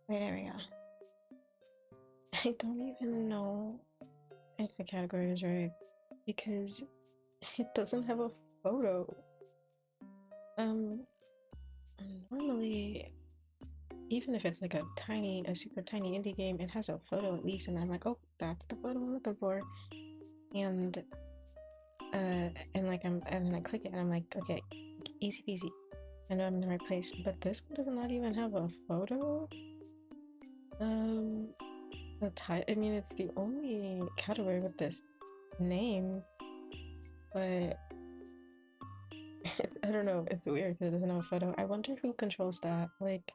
Wait, there we go. I don't even know if the category is right because it doesn't have a photo. Normally, even if it's like a super tiny indie game, it has a photo at least, and I'm like, oh, that's the photo I'm looking for. And and then I click it and I'm like, okay, easy peasy. I know I'm in the right place, but this one does not even have a photo. I mean, it's the only category with this name, but I don't know. It's weird because it doesn't have a photo. I wonder who controls that. Like,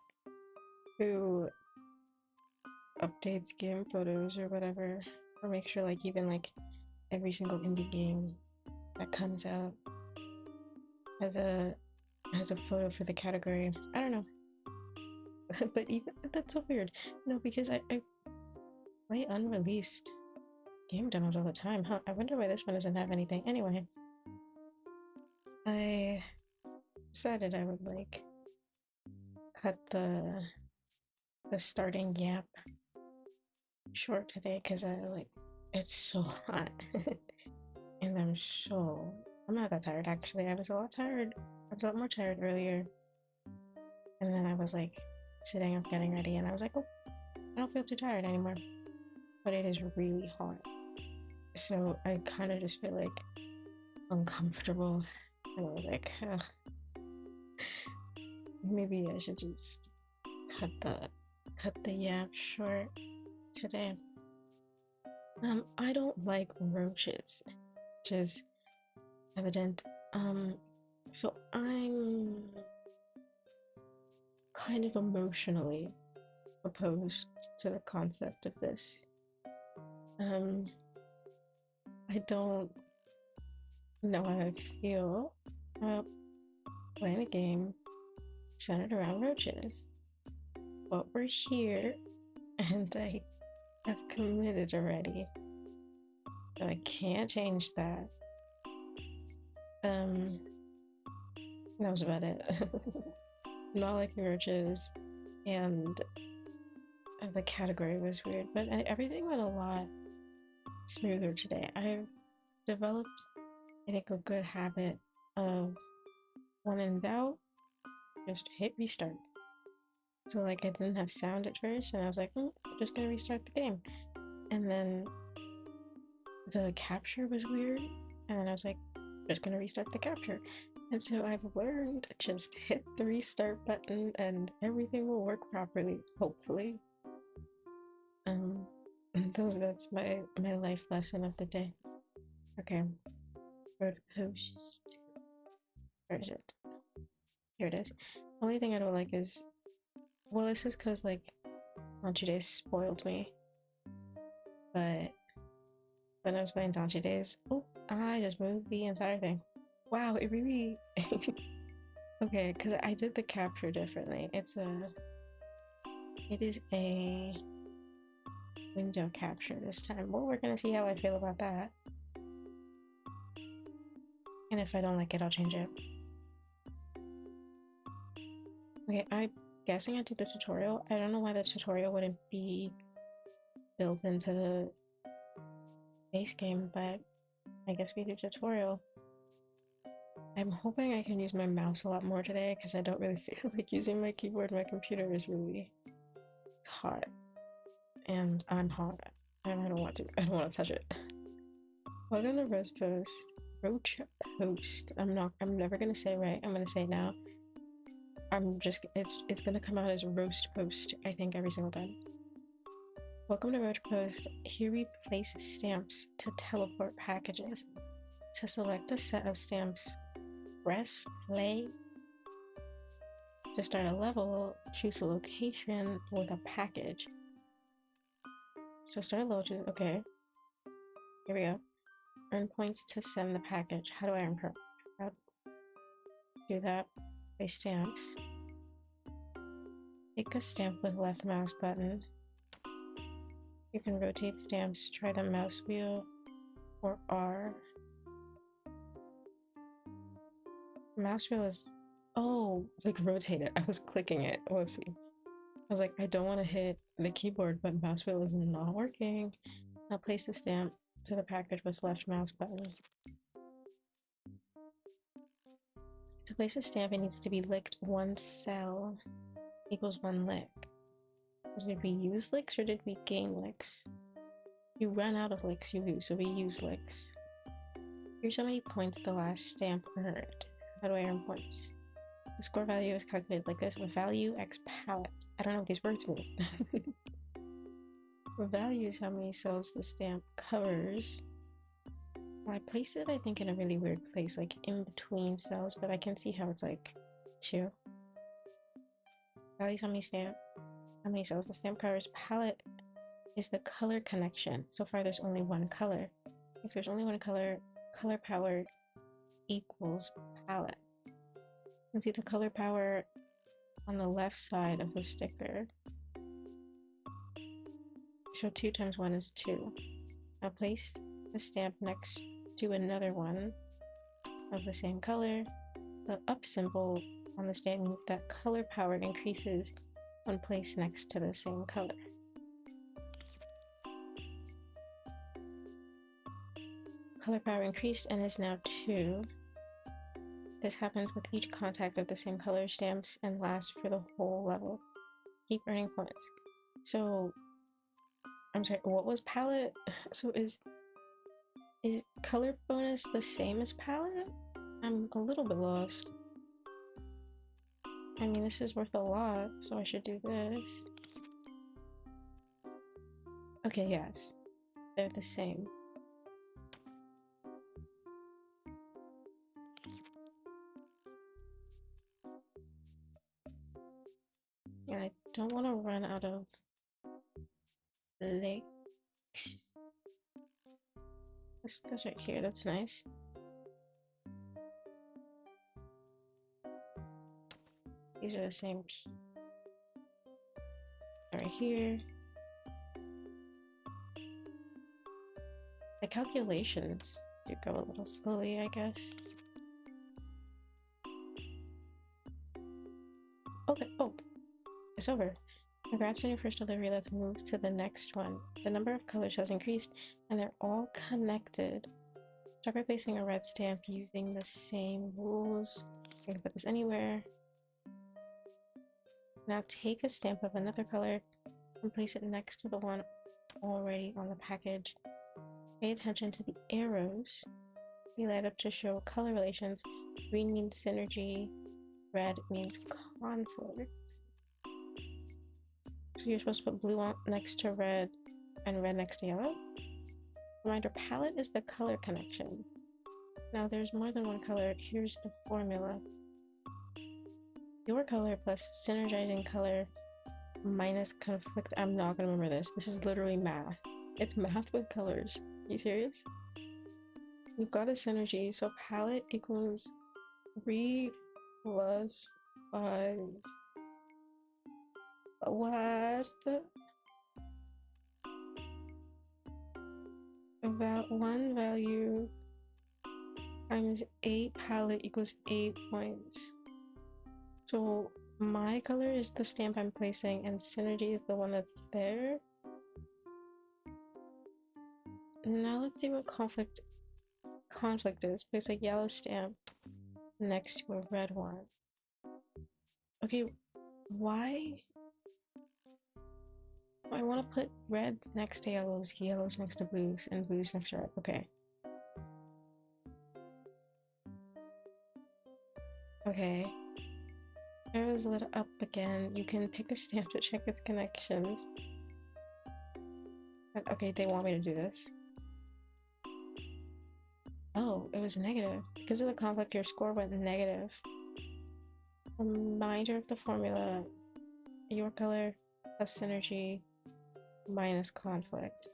who updates game photos or whatever, or make sure like even like every single indie game that comes out has a photo for the category. I don't know. But even that's so weird. No, because I play unreleased game demos all the time. Huh? I wonder why this one doesn't have anything. Anyway, I decided I would like cut the starting yap short today because I was like, it's so hot. And I'm not that tired actually. I was a lot more tired earlier. And then I was like sitting up getting ready and I was like, oh, I don't feel too tired anymore. But it is really hot. So I kind of just feel like uncomfortable. And I was like, ugh, maybe I should just cut the yap short today. I don't like roaches, which is evident. So I'm kind of emotionally opposed to the concept of this. I don't know how I feel about playing a game centered around roaches, but we're here and I have committed already, so I can't change that. That was about it. Not liking roaches, and the category was weird, but everything went a lot smoother today. I've developed, I think, a good habit of when in doubt, just hit restart. So like I didn't have sound at first, and I was like, I'm just gonna restart the game. And then the capture was weird, and then I was like, just gonna restart the capture. And so I've learned to just hit the restart button and everything will work properly, hopefully. That's my life lesson of the day. Okay. Roach Post. Where is it? Here it is. The only thing I don't like is, well, this is because like Launch Days spoiled me. But when I was playing Launch Days, oh, I just moved the entire thing. Wow, it really okay, because I did the capture differently. It is a window capture this time. Well, we're gonna see how I feel about that. And if I don't like it, I'll change it. Okay, I'm guessing I did the tutorial. I don't know why the tutorial wouldn't be built into the base game, but I guess we do tutorial. I'm hoping I can use my mouse a lot more today because I don't really feel like using my keyboard. My computer is really hot. And I'm hot. And I don't want to touch it. Welcome to Roach Post. I'm never gonna say right. I'm gonna say now. It's gonna come out as Roast Post, I think, every single time. Welcome to Roach Post. Here we place stamps to teleport packages. To select a set of stamps, press play. To start a level, choose a location with a package. So start a level, okay. Here we go. Earn points to send the package. How do I earn points? How do that? Place stamps. Take a stamp with left mouse button. You can rotate stamps. Try the mouse wheel or R. Mouse wheel is, oh, like rotate it. I was clicking it. Whoopsie. was like, I don't want to hit the keyboard, but mouse wheel is not working. Now place the stamp to the package with left mouse button. To place a stamp, it needs to be licked one cell equals one lick. Did we use licks or did we gain licks? You run out of licks, you lose, so we use licks. Here's how many points the last stamp earned. How do I earn points? The score value is calculated like this, with value x palette. I don't know what these words mean. Value is how many cells the stamp covers. Well, I placed it, I think, in a really weird place, like in between cells, but I can see how it's like 2. Value is how many cells the stamp covers. Palette is the color connection. So far, there's only one color. If there's only one color, color power equals palette. You can see the color power on the left side of the sticker. So 2 times 1 is 2. Now place the stamp next to another one of the same color. The up symbol on the stamp means that color power increases when placed next to the same color. Color power increased and is now 2. This happens with each contact of the same color stamps and lasts for the whole level. Keep earning points. So, I'm sorry, what was palette? So is color bonus the same as palette? I'm a little bit lost. I mean, this is worth a lot, so I should do this. Okay, yes. They're the same. And I don't want to run out of licks. This goes right here, that's nice. These are the same. Right here. The calculations do go a little slowly, I guess. Okay, oh, it's over. Congrats on your first delivery, let's move to the next one. The number of colors has increased and they're all connected. Start by placing a red stamp using the same rules. You can put this anywhere. Now take a stamp of another color and place it next to the one already on the package. Pay attention to the arrows. They light up to show color relations. Green means synergy, red means conflict. So you're supposed to put blue on next to red and red next to yellow. Reminder, palette is the color connection. Now there's more than one color. Here's the formula. Your color plus synergizing color minus conflict. I'm not gonna remember this. This is literally math. It's math with colors. Are you serious? We've got a synergy, so palette equals 3 plus 5. What? About 1 value times 8 palette equals 8 points. So my color is the stamp I'm placing and synergy is the one that's there. Now let's see what conflict is. Place a yellow stamp next to a red one. Okay, why? I want to put reds next to yellows, yellows next to blues, and blues next to red. Okay. Okay. Arrows lit up again. You can pick a stamp to check its connections. But, okay, they want me to do this. Oh, it was negative. Because of the conflict, your score went negative. Reminder of the formula. Your color plus synergy minus conflict.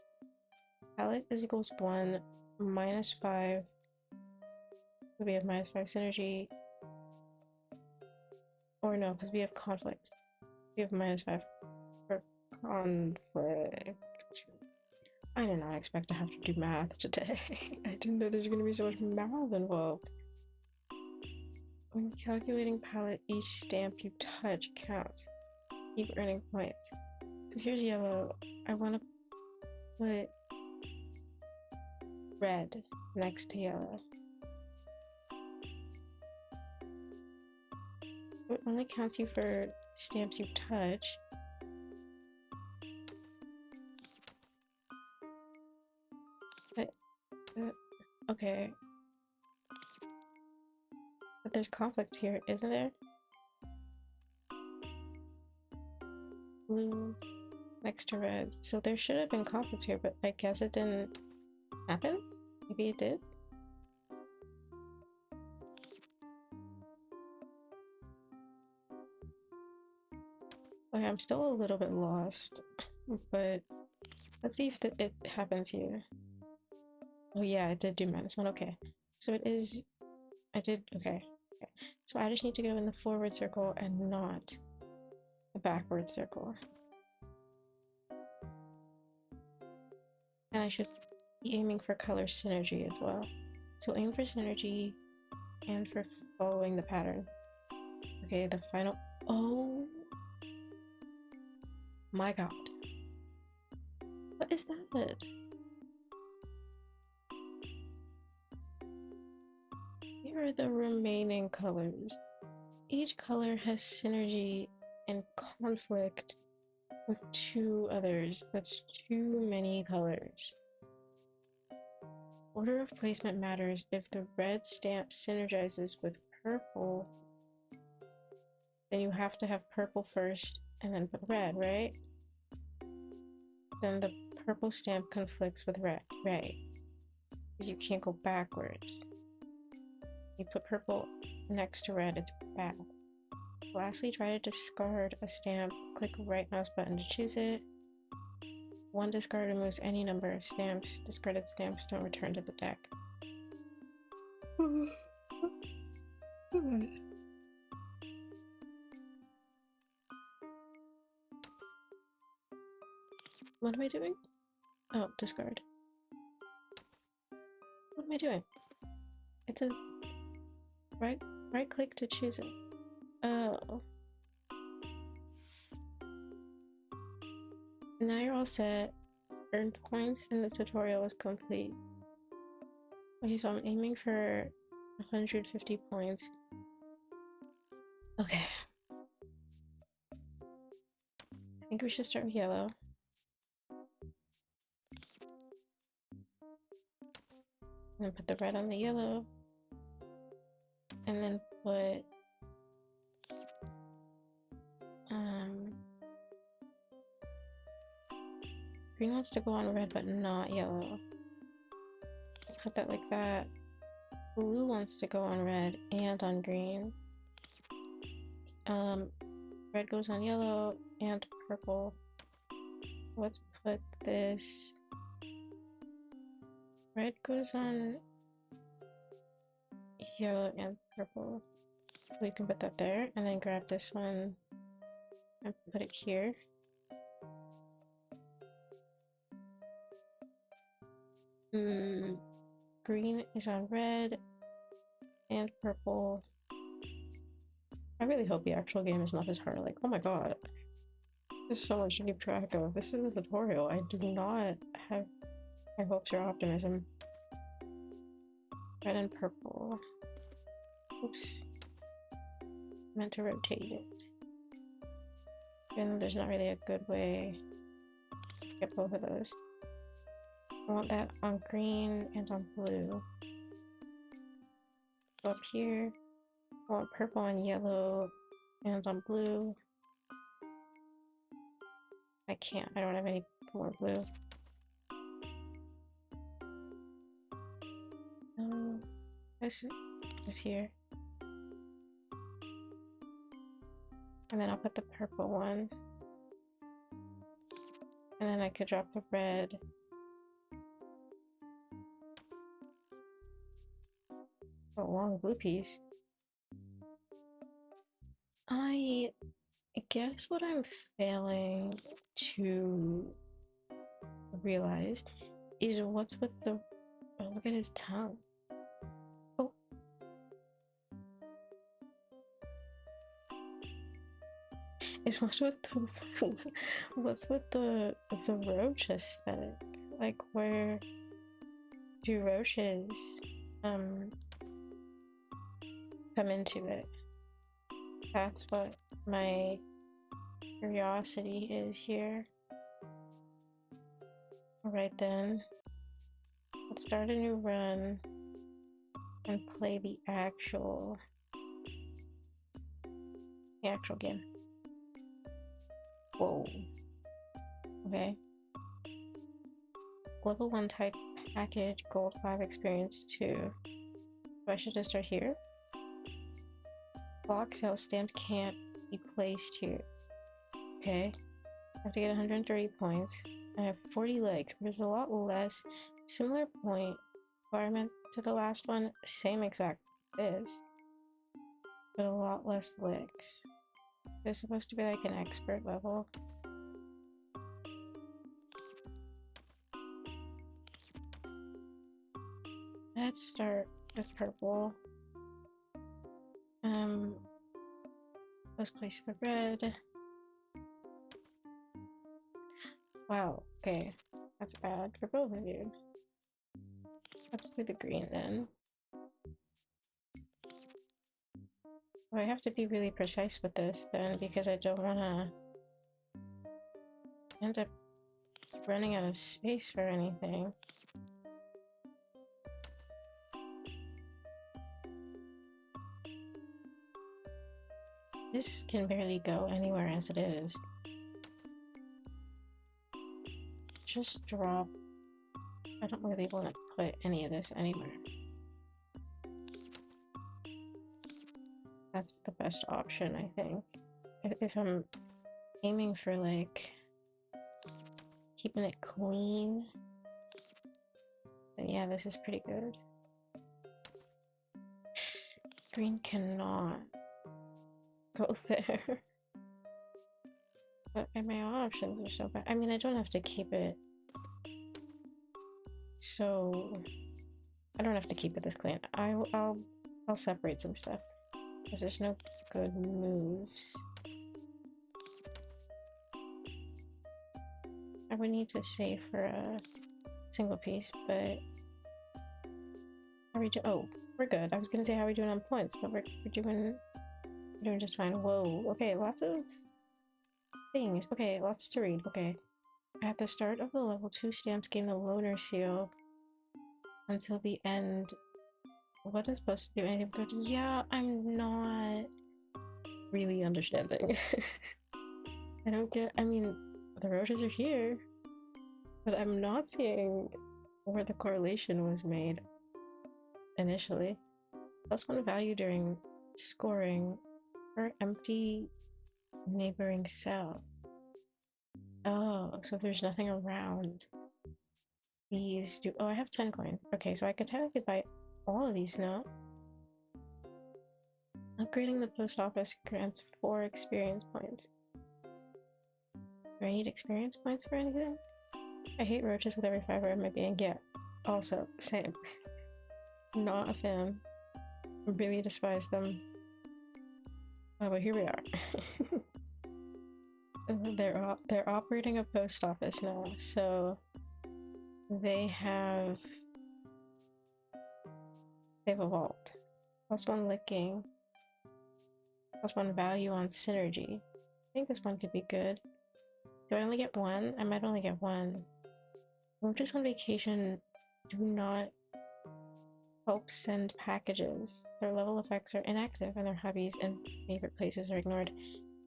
Palette is equals 1 minus 5. So we have minus 5 synergy. Or no, because we have conflict. We have minus 5 for conflict. I did not expect to have to do math today. I didn't know there's going to be so much math involved. When calculating palette, each stamp you touch counts. keep earning points. So here's yellow. I want to put red next to yellow. It only counts you for stamps you touch. But, okay. But there's conflict here, isn't there? Blue next to red. So there should have been conflict here, but I guess it didn't happen? Maybe it did? Okay, I'm still a little bit lost, but let's see if it happens here. Oh yeah, it did do -1, okay. So it is, I did, okay. So I just need to go in the forward circle and not the backward circle. And I should be aiming for color synergy as well. So aim for synergy and for following the pattern. Okay, the final, oh my god. What is that? Here are the remaining colors. Each color has synergy and conflict with 2 others. That's too many colors. Order of placement matters if the red stamp synergizes with purple. Then you have to have purple first and then put red, right? Then the purple stamp conflicts with red, right? Because you can't go backwards. You put purple next to red, it's bad. Lastly, try to discard a stamp. Click right mouse button to choose it. One discard removes any number of stamps. Discarded stamps don't return to the deck. What am I doing? Oh, discard. What am I doing? It says right click to choose it. Oh. Now you're all set. Earned points in the tutorial is complete. Okay, so I'm aiming for 150 points. Okay. I think we should start with yellow. And then put the red on the yellow. And then put green wants to go on red but not yellow. Put that like that. Blue wants to go on red and on green. Red goes on yellow and purple. Let's put this. Red goes on yellow and purple. We can put that there and then grab this one and put it here. Green is on red and purple. I really hope the actual game is not this hard. Like, oh my god, there's so much to keep track of. This is a tutorial. I do not have high hopes or optimism. Red and purple. Oops. Meant to rotate it. And there's not really a good way to get both of those. I want that on green and on blue. Go up here. I want purple and yellow and on blue. I can't. I don't have any more blue. This is here. And then I'll put the purple one. And then I could drop the red. A long blue piece. I guess what I'm failing to realize is what's with the... Oh, look at his tongue. Oh. what's with the what's with the roach aesthetic? Like, where do roaches come into it? That's what my curiosity is here. Alright then, let's start a new run and play the actual game. Whoa. Okay. Level 1 type package, gold 5 experience 2. So I should just start here? Block cell stamped can't be placed here. Okay. I have to get 130 points. I have 40 legs. There's a lot less. Similar point requirement to the last one. Same exact this. But a lot less legs. They're supposed to be like an expert level. Let's start with purple. Let's place the red. Wow, okay. That's bad for both of you. Let's do the green then. Well, I have to be really precise with this then, because I don't want to end up running out of space for anything. This can barely go anywhere as it is. Just drop. I don't really want to put any of this anywhere. That's the best option, I think. If I'm aiming for like keeping it clean, then yeah, this is pretty good. Green cannot go there. But my options are so bad. I mean, I don't have to keep it so... I don't have to keep it this clean. I'll separate some stuff. Because there's no good moves. I would need to save for a single piece, but... How are we doing? Oh, we're good. I was gonna say how are we doing on points, but we're doing just fine. Whoa, okay, lots of things. Okay, lots to read. Okay. At the start of the level, 2 stamps gain the loner seal until the end. What is supposed to do anything good? Yeah, I'm not really understanding. I don't get. I mean, the roaches are here, but I'm not seeing where the correlation was made initially. +1 value during scoring for empty neighboring cell. Oh, so if there's nothing around, these do. Oh, I have 10 coins. Okay, so I could technically buy all of these now. Upgrading the post office grants 4 experience points. Do I need experience points for anything? I hate roaches with every fiber of my being. Yeah, also, same. Not a fan. Really despise them. Oh, but here we are. They're operating a post office now, so they've evolved. +1 licking. +1 value on synergy. I think this one could be good. Do I only get one? I might only get one. Roaches on vacation do not help send packages. Their level effects are inactive and their hobbies and favorite places are ignored.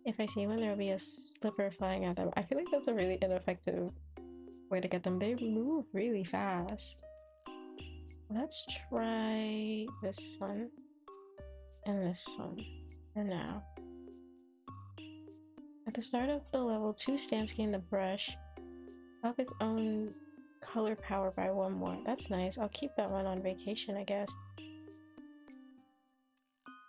If I see one, there will be a slipper flying at them. I feel like that's a really ineffective way to get them. They move really fast. Let's try this one and this one for now. At the start of the level, 2 stamps gain the brush. Up its own color power by 1 more. That's nice. I'll keep that one on vacation, I guess.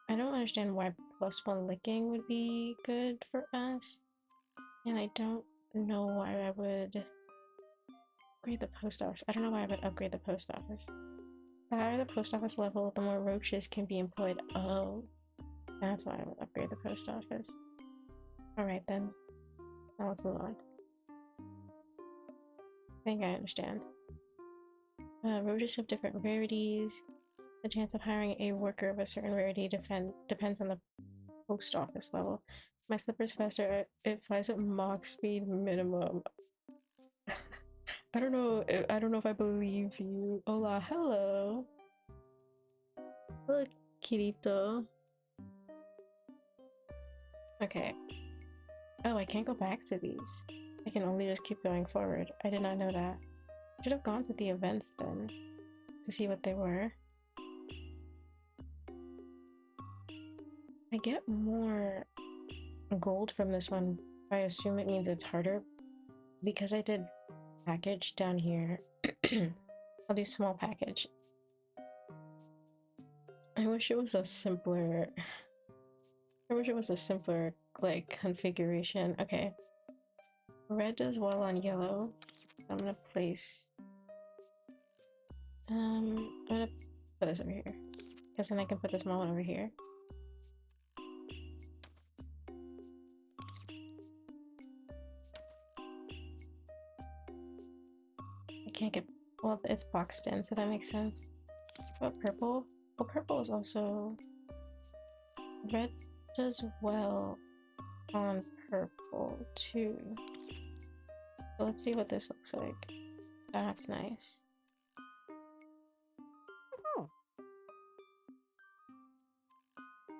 I don't understand why +1 licking would be good for us. And I don't know why I would upgrade the post office. I don't know why I would upgrade the post office. The higher the post office level, the more roaches can be employed. Oh, that's why I would upgrade the post office. Alright then. Now let's move on. I think I understand. Roaches have different rarities. The chance of hiring a worker of a certain rarity depends on the post office level. My slipper's faster. It flies at Mach speed minimum. I don't know. I don't know if I believe you. Hola, hello. Hello, Kirito. Okay. Oh, I can't go back to these. I can only just keep going forward. I did not know that. I should have gone to the events then to see what they were. I get more gold from this one. I assume it means it's harder because I did package down here. I'll do small package. I wish it was a simpler like configuration. Okay. Red does well on yellow. I'm gonna place I'm gonna put this over here. Because then I can put the small one over here. I can't get, well, it's boxed in, so that makes sense. But purple? Well, purple is also, red does well on purple too. So let's see what this looks like. That's nice.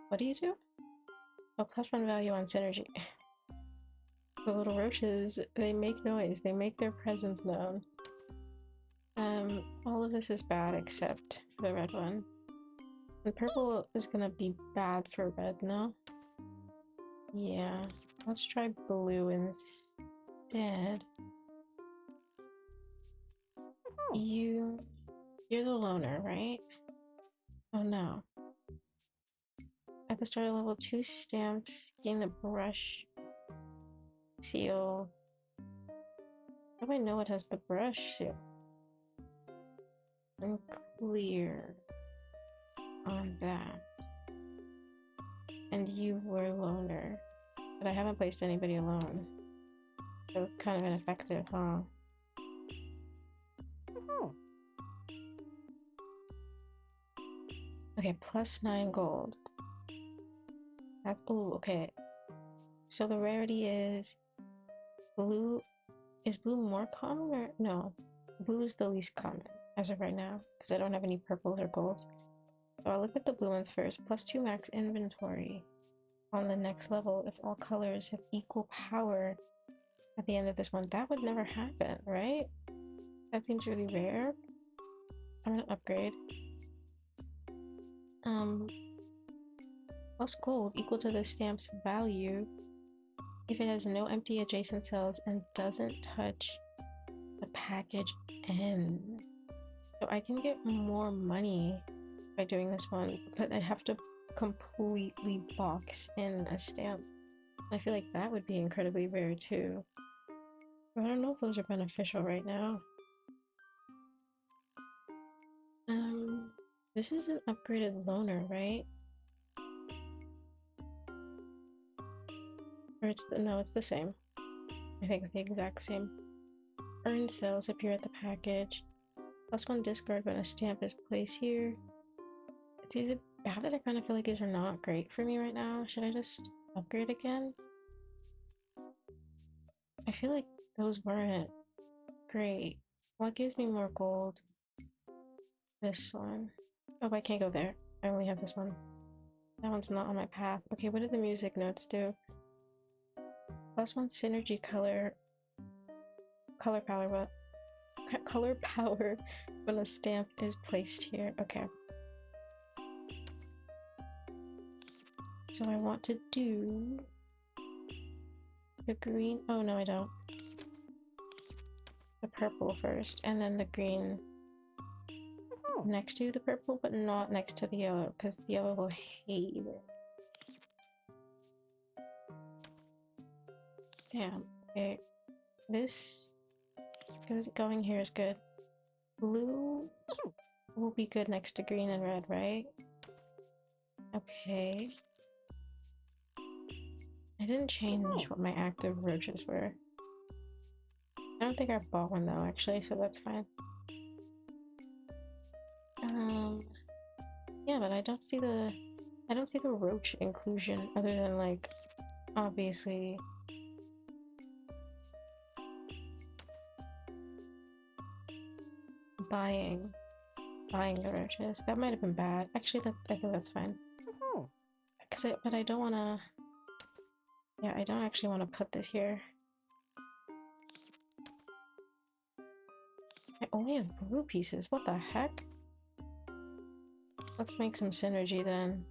What do you do? Oh, +1 value on synergy. The little roaches, they make noise. They make their presence known. All of this is bad except for the red one. And purple is gonna be bad for red, no? Yeah. Let's try blue instead. You're the loner, right? Oh no. At the start of level 2 stamps, gain the brush seal. How do I know it has the brush seal? Unclear on that. And you were loner. But I haven't placed anybody alone. So it's kind of ineffective, huh? Okay, +9 gold. That's, oh, okay. So the rarity is blue. Is blue more common or no? Blue is the least common as of right now because I don't have any purple or gold. So I'll look at the blue ones first. +2 max inventory on the next level if all colors have equal power at the end of this one. That would never happen, right? That seems really rare. I'm gonna upgrade. Plus gold equal to the stamp's value if it has no empty adjacent cells and doesn't touch the package end. So I can get more money by doing this one, but I have to completely box in a stamp. I feel like that would be incredibly rare too. But I don't know if those are beneficial right now. This is an upgraded loner, right? Or it's the, no, it's the same. I think it's the exact same. Earn cells appear at the package. +1 discard when a stamp is placed here. Is it bad that I kind of feel like these are not great for me right now? Should I just upgrade again? I feel like those weren't great. What gives me more gold? This one. Oh, I can't go there. I only have this one. That one's not on my path. Okay, what did the music notes do? +1 synergy color. Color power, what? Color power when a stamp is placed here. Okay. So I want to do the green. Oh, no, I don't. The purple first, and then the green next to the purple, but not next to the yellow, because the yellow will hate it. Damn. Okay. This going here is good. Blue will be good next to green and red, right? Okay. I didn't change what my active roaches were. I don't think I bought one though, actually, so that's fine. Yeah, but I don't see the roach inclusion other than like obviously buying the roaches. That might have been bad. Actually, I think that's fine. But I don't want to. Yeah, I don't actually want to put this here. I only have blue pieces. What the heck? Let's make some synergy then.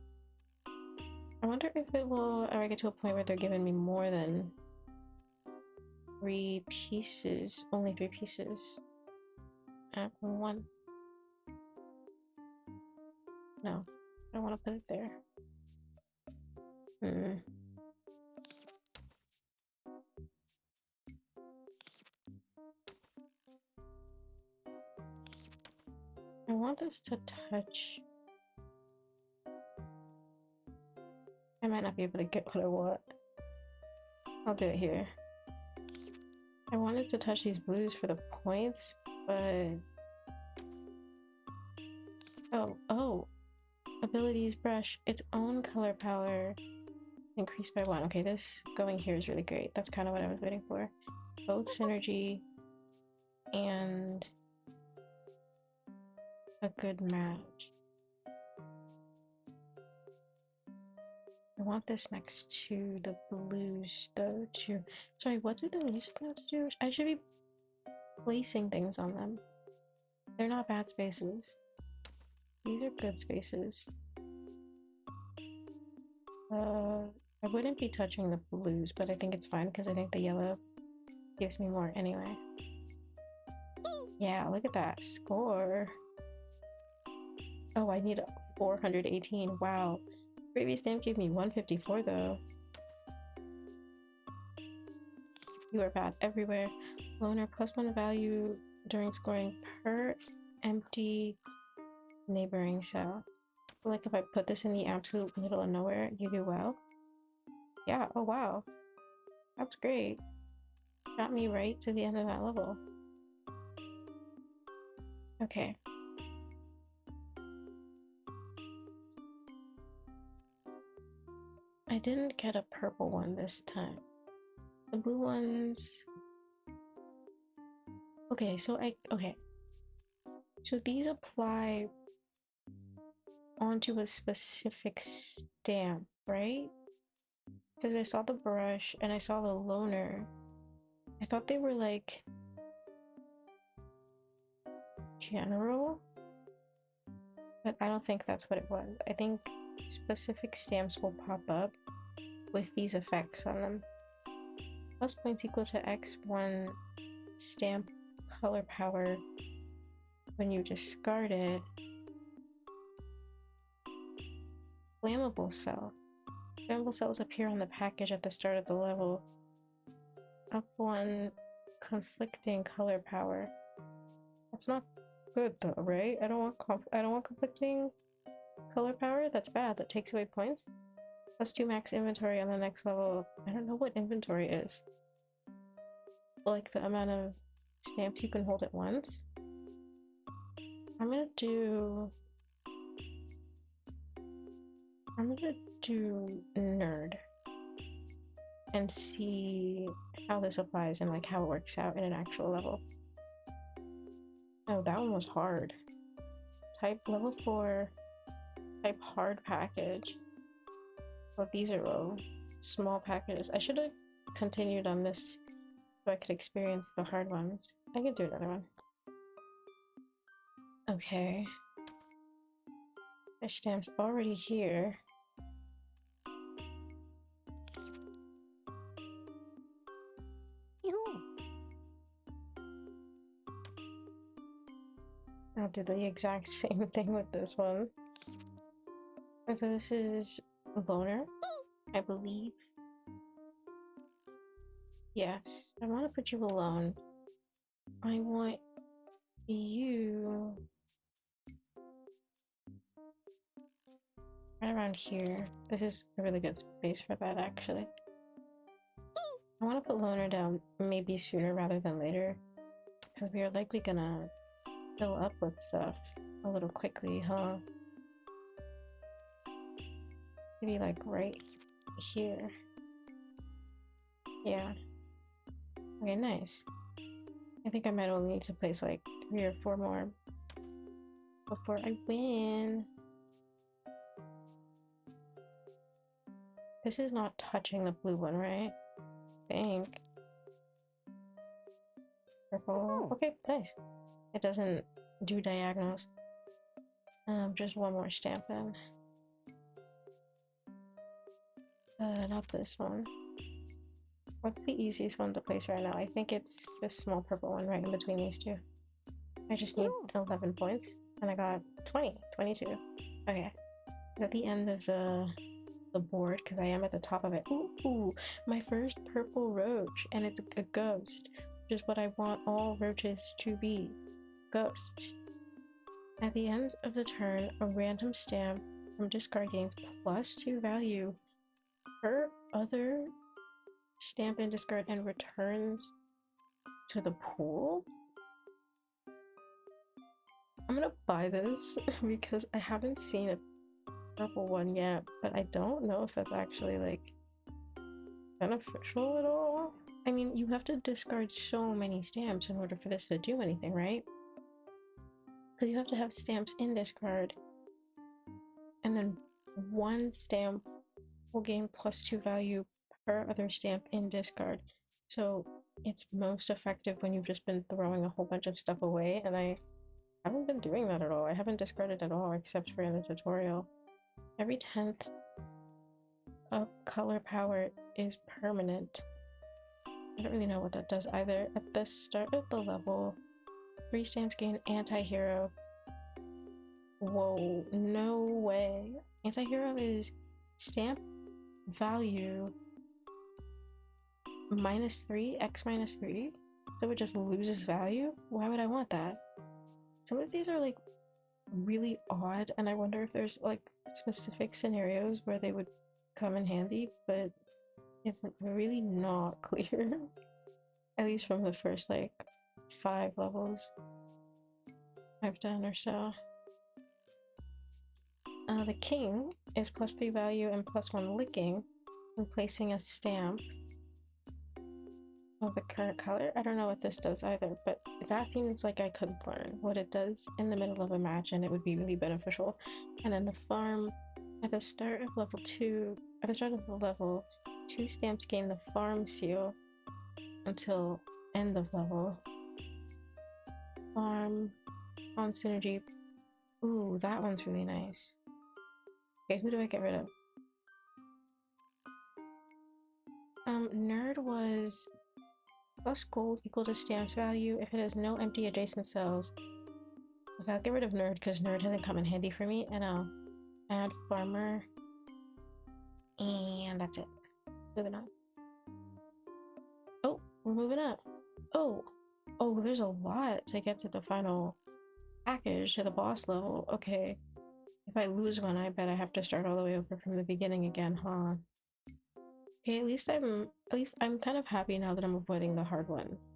I wonder if it will ever get to a point where they're giving me more than 3 pieces. Only 3 pieces. At 1. No, I don't want to put it there. I want this to touch. I might not be able to get what I want. I'll do it here. I wanted to touch these blues for the points, but... Oh. Abilities brush. Its own color power increased by 1. Okay, this going here is really great. That's kind of what I was waiting for. Both synergy and a good match. I want this next to the blues though too. Sorry, what do the music notes do? I should be placing things on them. They're not bad spaces. These are good spaces. I wouldn't be touching the blues, but I think it's fine because I think the yellow gives me more anyway. Yeah, look at that score. Oh, I need a 418. Wow. Previous stamp gave me 154 though. You are bad everywhere. Loner +1 value during scoring per empty neighboring cell. Like if I put this in the absolute middle of nowhere, you do well. Yeah, oh wow. That's great. Got me right to the end of that level. Okay. I didn't get a purple one this time. The blue ones... Okay, so So these apply onto a specific stamp, right? Because I saw the brush and I saw the loner. I thought they were like general, but I don't think that's what it was. I think specific stamps will pop up with these effects on them. Plus points equal to X1 stamp color power when you discard it. Flammable cell. Flammable cells appear on the package at the start of the level. Up 1 conflicting color power. That's not good though, right? I don't want conflicting color power. That's bad. That takes away points. +2 max inventory on the next level. I don't know what inventory is. Like the amount of stamps you can hold at once. I'm gonna do nerd and see how this applies and like how it works out in an actual level. Oh, that one was hard. Type level 4, type hard package. Well, these are all small packages. I should have continued on this so I could experience the hard ones. I can do another one. Okay. Fish stamp's already here. I'll do the exact same thing with this one. And so this is loner, I believe. Yes, I want to put you alone. I want you right around here. This is a really good space for that, actually. I want to put loner down maybe sooner rather than later, because we are likely gonna fill up with stuff a little quickly, huh? It's gonna be like right here. Yeah. Okay, nice. I think I might only need to place like 3 or 4 more before I win. This is not touching the blue one, right? I think. Purple. Okay, nice. It doesn't do diagonals. Just 1 more stamp in. Not this one. What's the easiest one to place right now? I think it's this small purple one right in between these two. I just need 11 points, and I got 20, 22. Okay. It's at the end of the board, because I am at the top of it. Ooh, my first purple roach, and it's a ghost, which is what I want all roaches to be. Ghosts. At the end of the turn, a random stamp from discard gains +2 value per other stamp in discard and returns to the pool? I'm gonna buy this because I haven't seen a purple one yet, but I don't know if that's actually like beneficial at all. I mean, you have to discard so many stamps in order for this to do anything, right? Because you have to have stamps in discard, and then 1 stamp will gain +2 value per other stamp in discard. So it's most effective when you've just been throwing a whole bunch of stuff away, and I haven't been doing that at all. I haven't discarded at all except for in the tutorial. Every 10th of color power is permanent. I don't really know what that does either. At the start of the level, 3 stamps gain anti-hero. Whoa, no way. Anti-hero is stamp value -3, x -3, so it just loses value? Why would I want that? Some of these are like really odd, and I wonder if there's like specific scenarios where they would come in handy, but it's really not clear. At least from the first like 5 levels I've done or so. The king is +3 value and +1 licking when placing a stamp of the current color. I don't know what this does either, but that seems like I could learn what it does in the middle of a match, and it would be really beneficial. And then the farm, at the start of level 2, at the start of the level, 2 stamps gain the farm seal until end of level. Farm on synergy. Ooh, that one's really nice. Okay, who do I get rid of? Nerd was +gold equal to stamps value if it has no empty adjacent cells. Okay, I'll get rid of nerd because nerd hasn't come in handy for me, and I'll add farmer, and that's it. Moving on. Oh, we're moving up. Oh, there's a lot to get to the final package, to the boss level. Okay, if I lose one, I bet I have to start all the way over from the beginning again, huh? Okay, at least I'm kind of happy now that I'm avoiding the hard ones,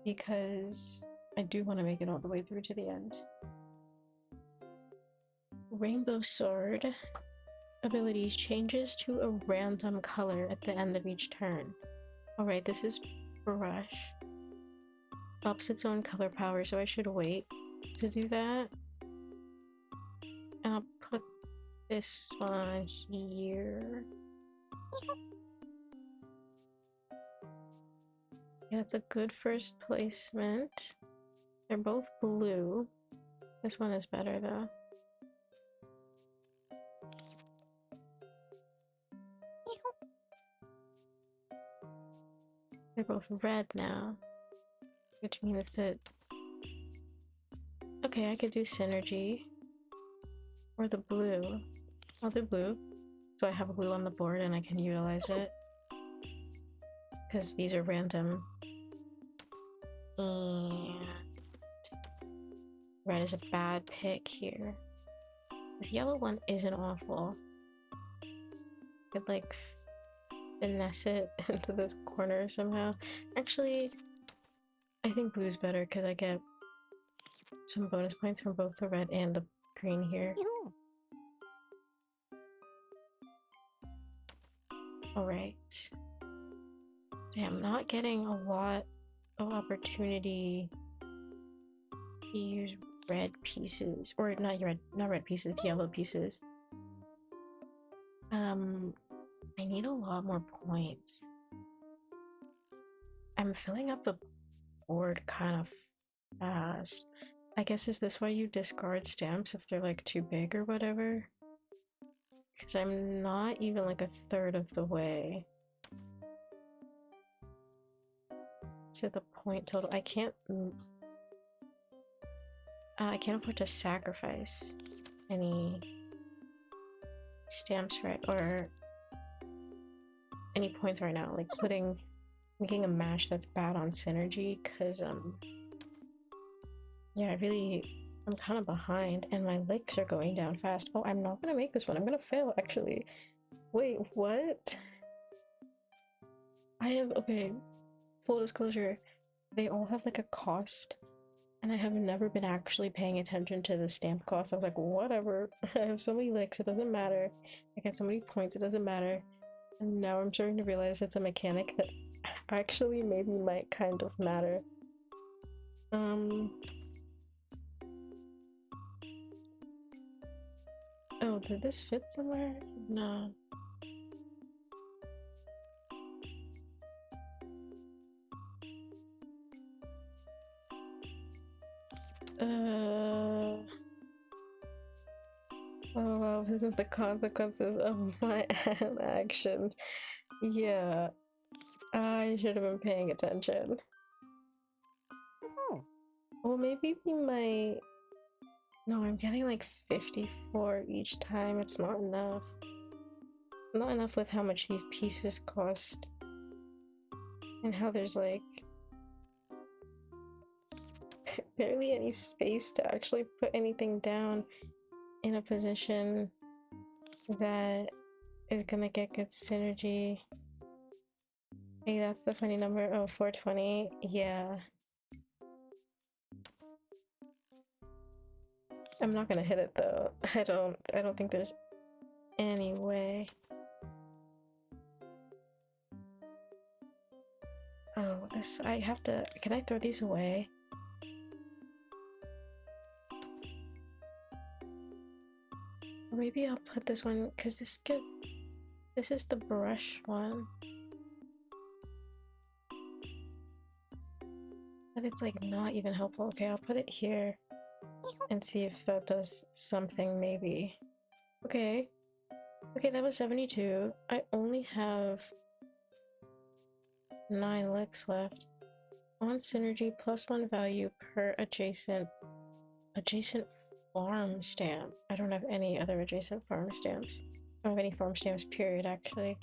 because I do want to make it all the way through to the end. Rainbow Sword abilities changes to a random color at the end of each turn. Alright, this is brush. Ups its own color power, so I should wait to do that. And I'll put this one here. Yeah, that's a good first placement. They're both blue. This one is better though. They're both red now, which means that... Okay, I could do synergy. Or the blue. I'll do blue. So I have blue on the board and I can utilize it. Because these are random. And red is a bad pick here. This yellow one isn't awful. It like finesse it into this corner somehow. Actually, I think blue's better because I get some bonus points from both the red and the green here. Alright. Damn, not getting a lot of opportunity to use red pieces. Or not red pieces, yellow pieces. I need a lot more points. I'm filling up the board kind of fast. I guess, is this why you discard stamps if they're like too big or whatever? Because I'm not even like a third of the way to the point total. I can't afford to sacrifice any stamps right or any points right now, like making a mash that's bad on synergy, because yeah, I'm kind of behind and my licks are going down fast. Oh, I'm not gonna make this one. I'm gonna fail, actually. Wait, what? Okay, full disclosure, they all have like a cost, and I have never been actually paying attention to the stamp cost. I was like, whatever, I have so many licks, it doesn't matter. I get so many points, it doesn't matter. And now I'm starting to realize it's a mechanic that actually maybe might kind of matter. Oh, did this fit somewhere? No. Oh wow, isn't the consequences of my actions. Yeah, I should have been paying attention. Well, maybe we might... No, I'm getting like 54 each time. It's not enough. Not enough with how much these pieces cost. And how there's like... barely any space to actually put anything down in a position that is gonna get good synergy. Hey, that's the funny number. Oh, 420. Yeah. I'm not gonna hit it though. I don't think there's any way. Oh, I have to... Can I throw these away? Or maybe I'll put this one, because this is the brush one. But it's like not even helpful. Okay, I'll put it here and see if that does something, maybe. Okay. Okay, that was 72. I only have 9 licks left. On synergy, +1 value per adjacent farm stamp. I don't have any other adjacent farm stamps. I don't have any farm stamps, period, actually.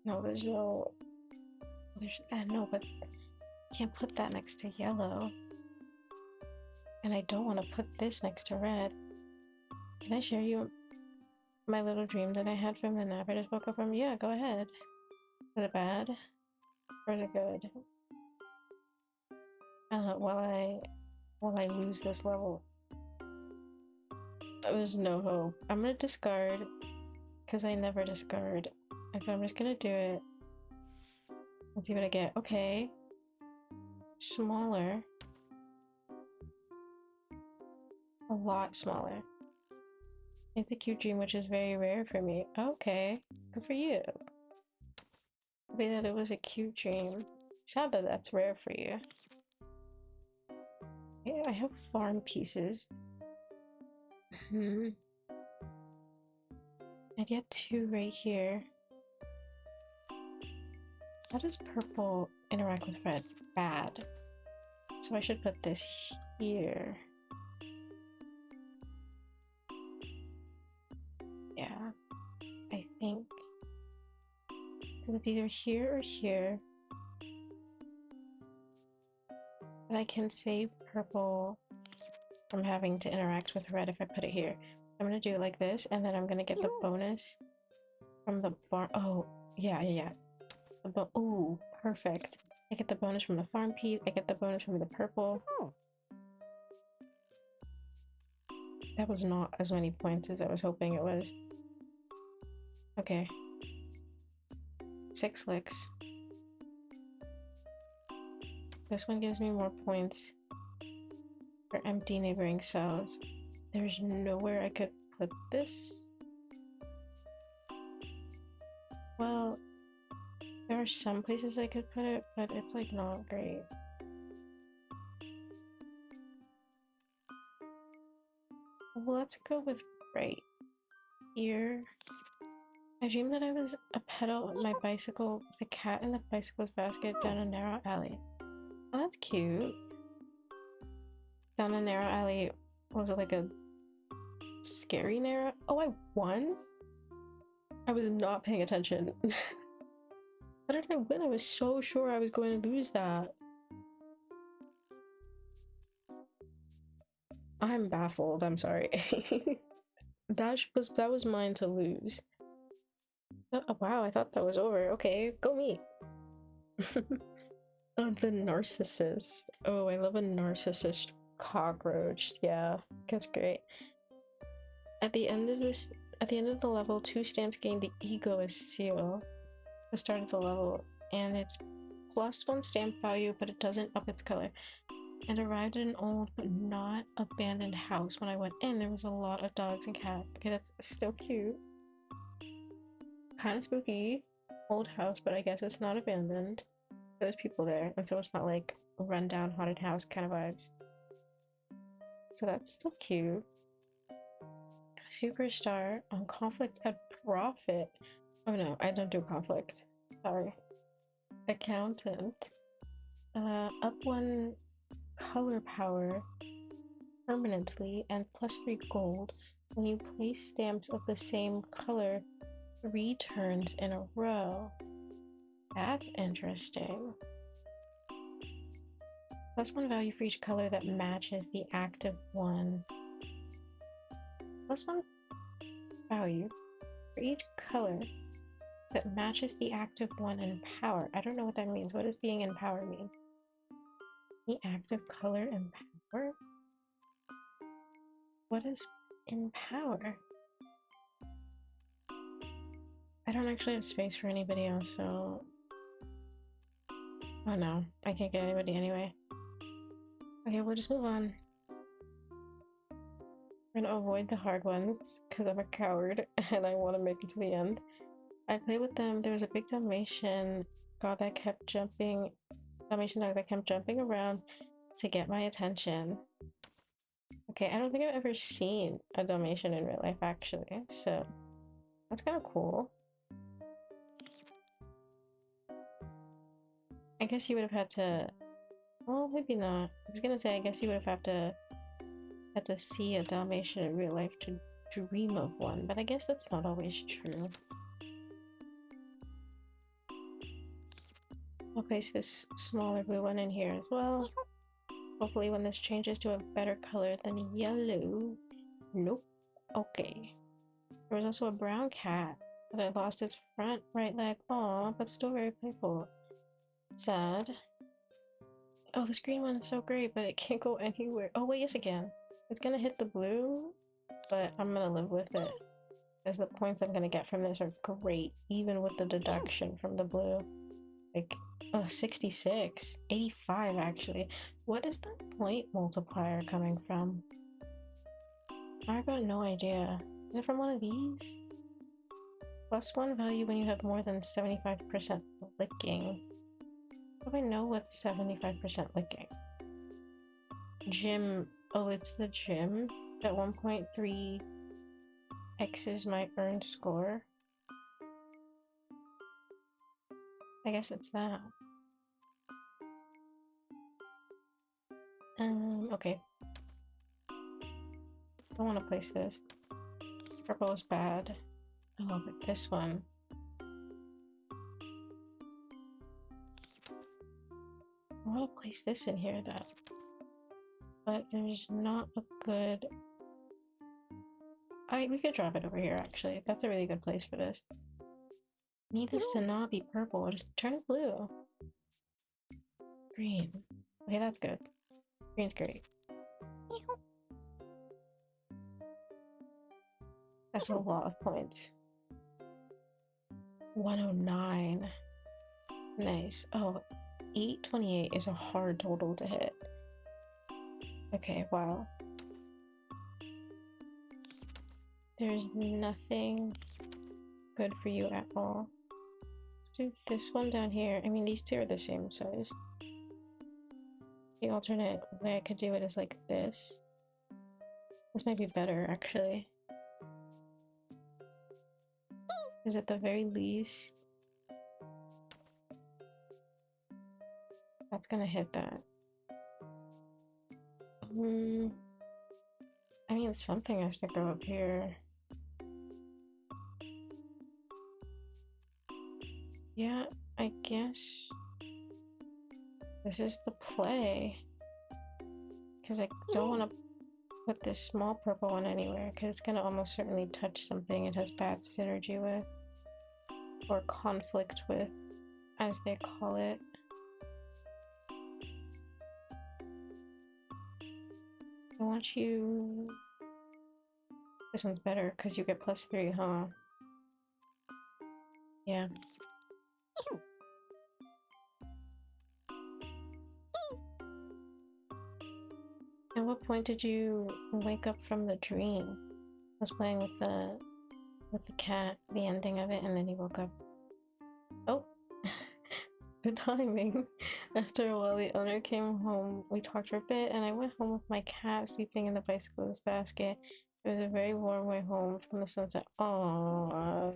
No, no, but I can't put that next to yellow. And I don't want to put this next to red. Can I share you my little dream that I had from the nap I just woke up from? Yeah, go ahead. Is it bad? Or is it good? While I lose this level. There's no hope. I'm gonna discard, because I never discard. And so I'm just gonna do it and see what I get. Okay. Smaller. A lot smaller. It's a cute dream, which is very rare for me. Okay. Good for you. Maybe that it was a cute dream. Sad that that's rare for you. Yeah, I have farm pieces. I'd get 2 right here. How does purple interact with red? Bad. So I should put this here. Yeah, I think. It's either here or here. I can save purple from having to interact with red if I put it here. I'm gonna do it like this, and then I'm gonna get the bonus from the farm. Oh, yeah. Ooh, perfect. I get the bonus from the farm piece. I get the bonus from the purple. That was not as many points as I was hoping it was. Okay. 6 licks. This one gives me more points for empty neighboring cells. There's nowhere I could put this. Well, there are some places I could put it, but it's like not great. Well, let's go with right here. I dreamed that I was a pedal on my bicycle with a cat in the bicycle's basket down a narrow alley. Oh, that's cute. Down a narrow alley. Was it like a scary narrow? Oh, I won? I was not paying attention. How did I win? I was so sure I was going to lose that. I'm baffled, I'm sorry. That was mine to lose. Oh, wow, I thought that was over. Okay, go me. Oh, the narcissist. Oh, I love a narcissist cockroach. Yeah, that's great. At the end of the level, 2 stamps gain the egoist seal. The start of the level, and it's +1 stamp value, but it doesn't up its color. And arrived at an old but not abandoned house. When I went in, there was a lot of dogs and cats. Okay, that's still cute. Kind of spooky. Old house, but I guess it's not abandoned. There's people there, and so it's not like a rundown haunted house kind of vibes. So that's still cute. Superstar on conflict at profit. Oh no, I don't do conflict. Sorry. Accountant. Up 1 color power permanently and +3 gold when you place stamps of the same color 3 turns in a row. That's interesting. +1 value for each color that matches the active one. +1 value for each color that matches the active one in power. I don't know what that means. What does being in power mean? The active color in power? What is in power? I don't actually have space for anybody else, so... Oh no, I can't get anybody anyway. Okay, we'll just move on. I'm gonna avoid the hard ones, because I'm a coward, and I want to make it to the end. I played with them. There was a big Dalmatian dog that kept jumping around to get my attention. Okay, I don't think I've ever seen a Dalmatian in real life, actually, so that's kind of cool. I guess you would have had to... Well, maybe not. I was gonna say, I guess you would have had to see a Dalmatian in real life to dream of one, but I guess that's not always true. I'll place this smaller blue one in here as well. Hopefully when this changes to a better color than yellow. Nope. Okay. There was also a brown cat that I lost its front right leg. Aw, but still very playful. Sad. Oh, this green one's so great, but it can't go anywhere. Oh wait, yes it can. It's gonna hit the blue, but I'm gonna live with it. Because the points I'm gonna get from this are great, even with the deduction from the blue. Like, 66. 85 actually. What is the point multiplier coming from? I got no idea. Is it from one of these? +1 value when you have more than 75% licking. How do I know what's 75% licking? Gym. Oh, it's the gym. At 1.3 X's my earned score. I guess it's that. Okay. I want to place this. Purple is bad. Oh, but this one. want to place this in here though, but there's not a good... we could drop it over here actually. That's a really good place for this. Need this to not be purple, just turn it blue. Green. Okay, that's good. Green's great. That's a lot of points. 109. Nice. Oh, 828 is a hard total to hit. Okay, wow. There's nothing good for you at all. Let's do this one down here. I mean, these two are the same size. The alternate way I could do it is like this. This might be better, actually. Because at the very least, that's gonna hit that. I mean, something has to go up here. Yeah, I guess this is the play. Because I don't want to put this small purple one anywhere, because it's going to almost certainly touch something it has bad synergy with. Or conflict with, as they call it. I want you... This one's better, because you get +3, huh? Yeah. At what point did you wake up from the dream? I was playing with the cat, the ending of it, and then you woke up. Oh! Good timing. After a while, the owner came home. We talked for a bit, and I went home with my cat sleeping in the bicyclist basket. It was a very warm way home from the sunset. Oh,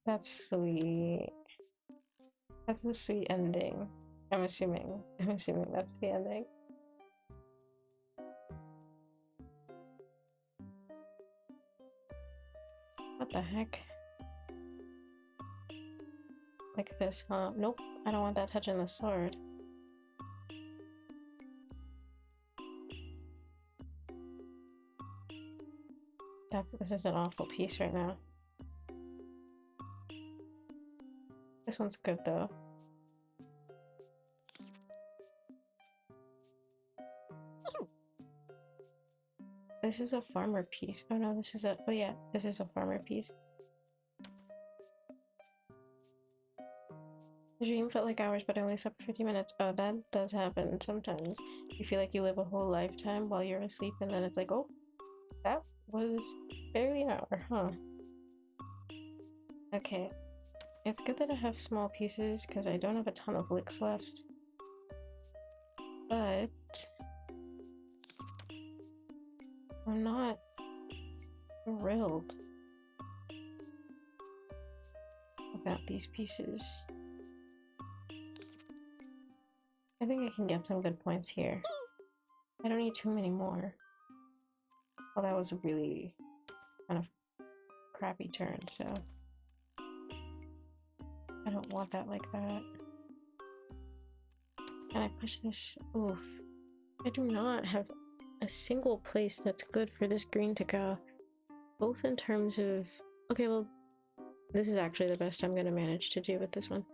that's sweet. That's a sweet ending. I'm assuming that's the ending. What the heck? Like this, huh? Nope, I don't want that touching the sword. This is an awful piece right now. This one's good though. This is a farmer piece. Oh no, this is a... Oh yeah, this is a farmer piece. The dream felt like hours, but I only slept for 50 minutes. Oh, that does happen sometimes. You feel like you live a whole lifetime while you're asleep, and then it's like, oh, that was barely an hour, huh? Okay. It's good that I have small pieces, because I don't have a ton of licks left. But... I'm not thrilled about these pieces. I think I can get some good points here. I don't need too many more. Well, that was a really kind of crappy turn, so I don't want that like that. And I push this. Oof. I do not have a single place that's good for this green to go. Both in terms of... Okay, well, this is actually the best I'm gonna manage to do with this one.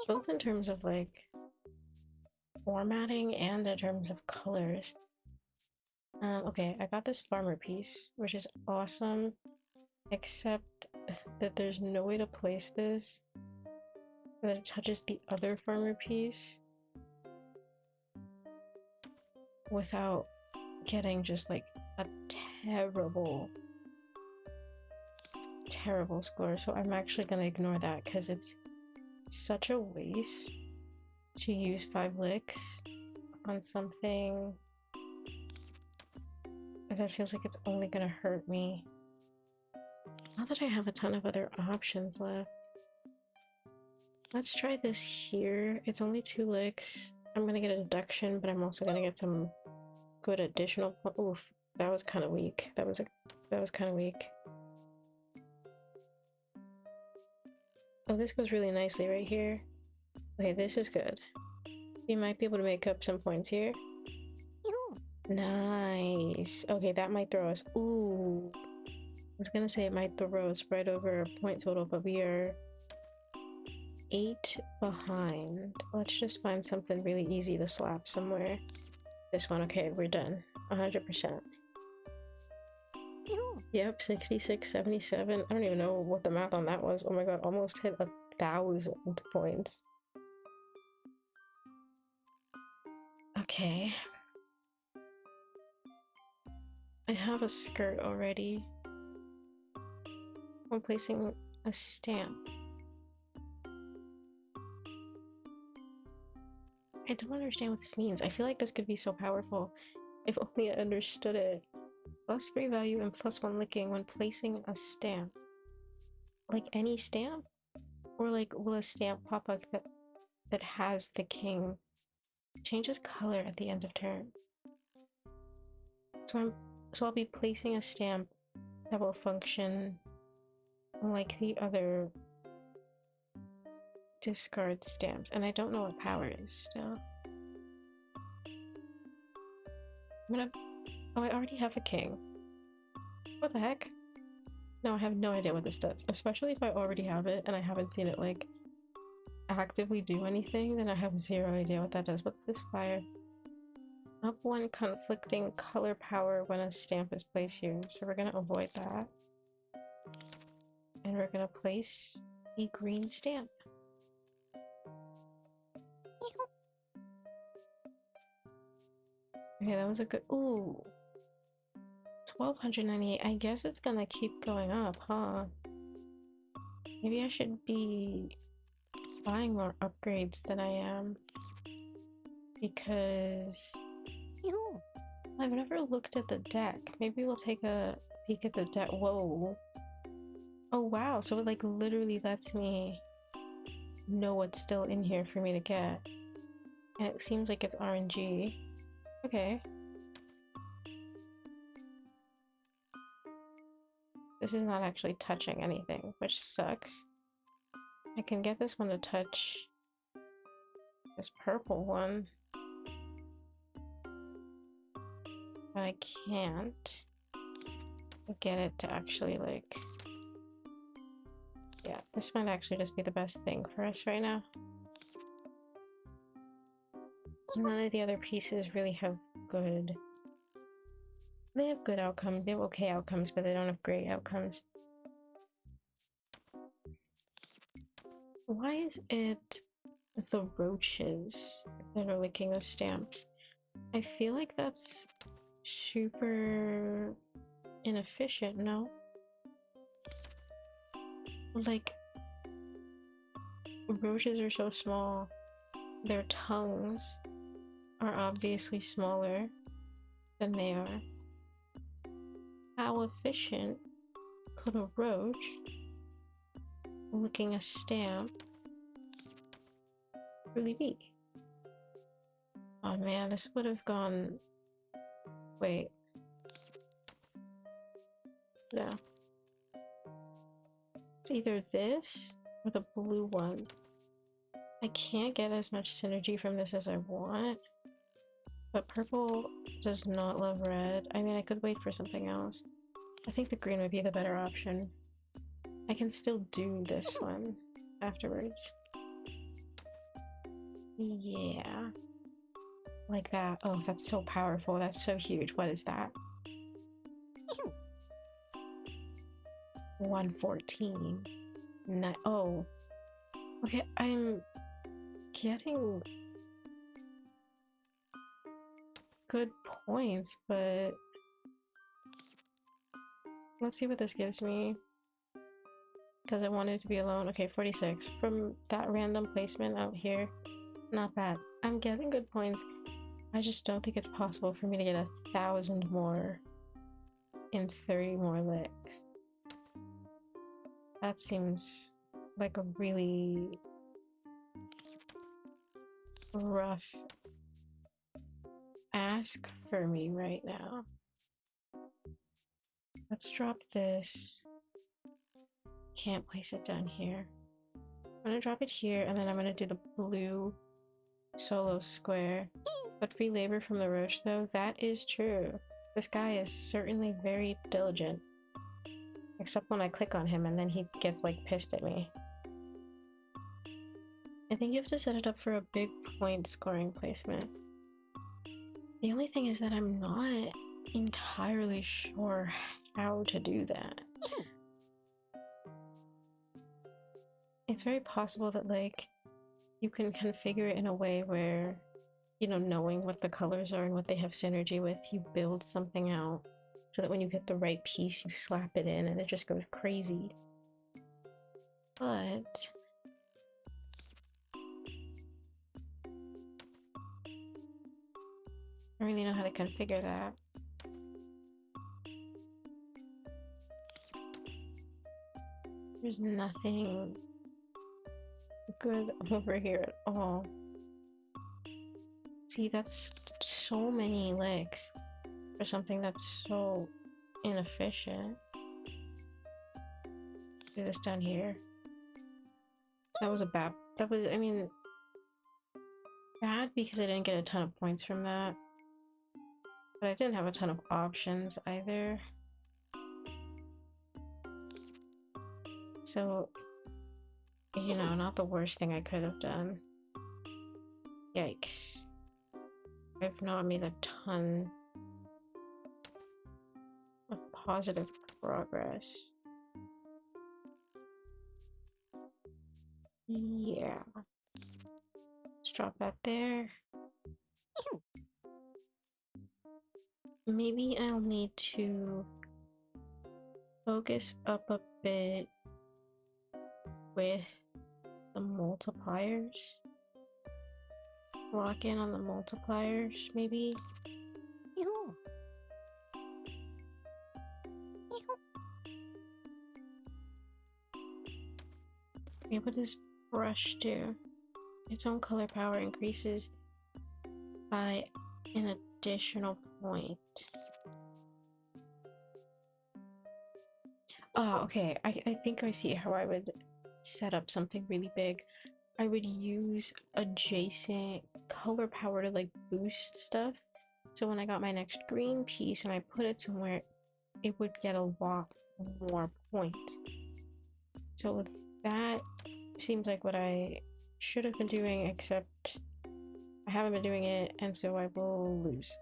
Both in terms of, like, formatting and in terms of colors. Okay, I got this farmer piece, which is awesome, except that there's no way to place this that it touches the other farmer piece without getting just like a terrible score. So I'm actually gonna ignore that because it's such a waste to use 5 licks on something that feels like it's only gonna hurt me. Not that I have a ton of other options left. Let's try this here. It's only 2 licks. I'm gonna get a deduction, but I'm also gonna get some good additional... Oof, that was kind of weak. That was kind of weak. Oh, this goes really nicely right here. Okay, this is good. You might be able to make up some points here. Nice. Okay, that might throw us. Ooh. I was gonna say it might throw us right over a point total, but we are 8 behind. Let's just find something really easy to slap somewhere. This one. Okay, we're done. 100%. Yep, 66, 77. I don't even know what the math on that was. Oh my god, almost hit 1,000 points. Okay. I have a skirt already. I'm placing a stamp. I don't understand what this means. I feel like this could be so powerful if only I understood it. +3 value and +1 licking when placing a stamp. Like any stamp? Or like will a stamp pop up that has the king? Changes color at the end of turn. So I'll be placing a stamp that will function like the other discard stamps, and I don't know what power is still. Oh, I already have a king. What the heck? No, I have no idea what this does, especially if I already have it and I haven't seen it like actively do anything, then I have 0 idea what that does. What's this fire? Up 1 conflicting color power when a stamp is placed here, so we're gonna avoid that. And we're gonna place a green stamp. Okay, that was a good. Ooh, 1,298. I guess it's gonna keep going up, huh? Maybe I should be buying more upgrades than I am, because I've never looked at the deck. Maybe we'll take a peek at the deck. Whoa. Oh wow, so it like literally lets me know what's still in here for me to get. And it seems like it's RNG. Okay. This is not actually touching anything, which sucks. I can get this one to touch this purple one. But I can't get it to actually like... Yeah, this might actually just be the best thing for us right now. None of the other pieces really have good... They have good outcomes, they have okay outcomes, but they don't have great outcomes. Why is it the roaches that are licking the stamps? I feel like that's super inefficient, no? Like, roaches are so small, their tongues are obviously smaller than they are. How efficient could a roach licking a stamp really be? Oh man, this would have gone... Wait. No. It's either this or the blue one. I can't get as much synergy from this as I want, but purple does not love red. I mean, I could wait for something else. I think the green would be the better option. I can still do this one afterwards. Yeah. Like that. Oh, that's so powerful. That's so huge. What is that? 114. Oh. Okay, I'm getting good points, but let's see what this gives me. Because I wanted it to be alone. Okay, 46. From that random placement out here, not bad. I'm getting good points. I just don't think it's possible for me to get 1,000 more in 30 more licks. That seems like a really rough ask for me right now. Let's drop this. Can't place it down here. I'm gonna drop it here, and then I'm gonna do the blue solo square. But free labor from the roach, though, that is true. This guy is certainly very diligent. Except when I click on him and then he gets, like, pissed at me. I think you have to set it up for a big point scoring placement. The only thing is that I'm not entirely sure how to do that. It's very possible that, like, you can configure it in a way where, you know, knowing what the colors are and what they have synergy with, you build something out so that when you get the right piece, you slap it in and it just goes crazy. But I don't really know how to configure that. There's nothing good over here at all. See, that's so many licks for something that's so inefficient. Do this down here. That was I mean, bad because I didn't get a ton of points from that. But I didn't have a ton of options either. So, you know, not the worst thing I could have done. Yikes. I've not made a ton of positive progress. Yeah. Let's drop that there. Maybe I'll need to focus up a bit with the multipliers. Lock in on the multipliers, maybe. Okay, what does brush do? Its own color power increases by an additional point. Oh, okay. I think I see how I would set up something really big. I would use adjacent color power to like boost stuff. So when I got my next green piece and I put it somewhere, it would get a lot more points. So that seems like what I should have been doing, except I haven't been doing it, and so I will lose.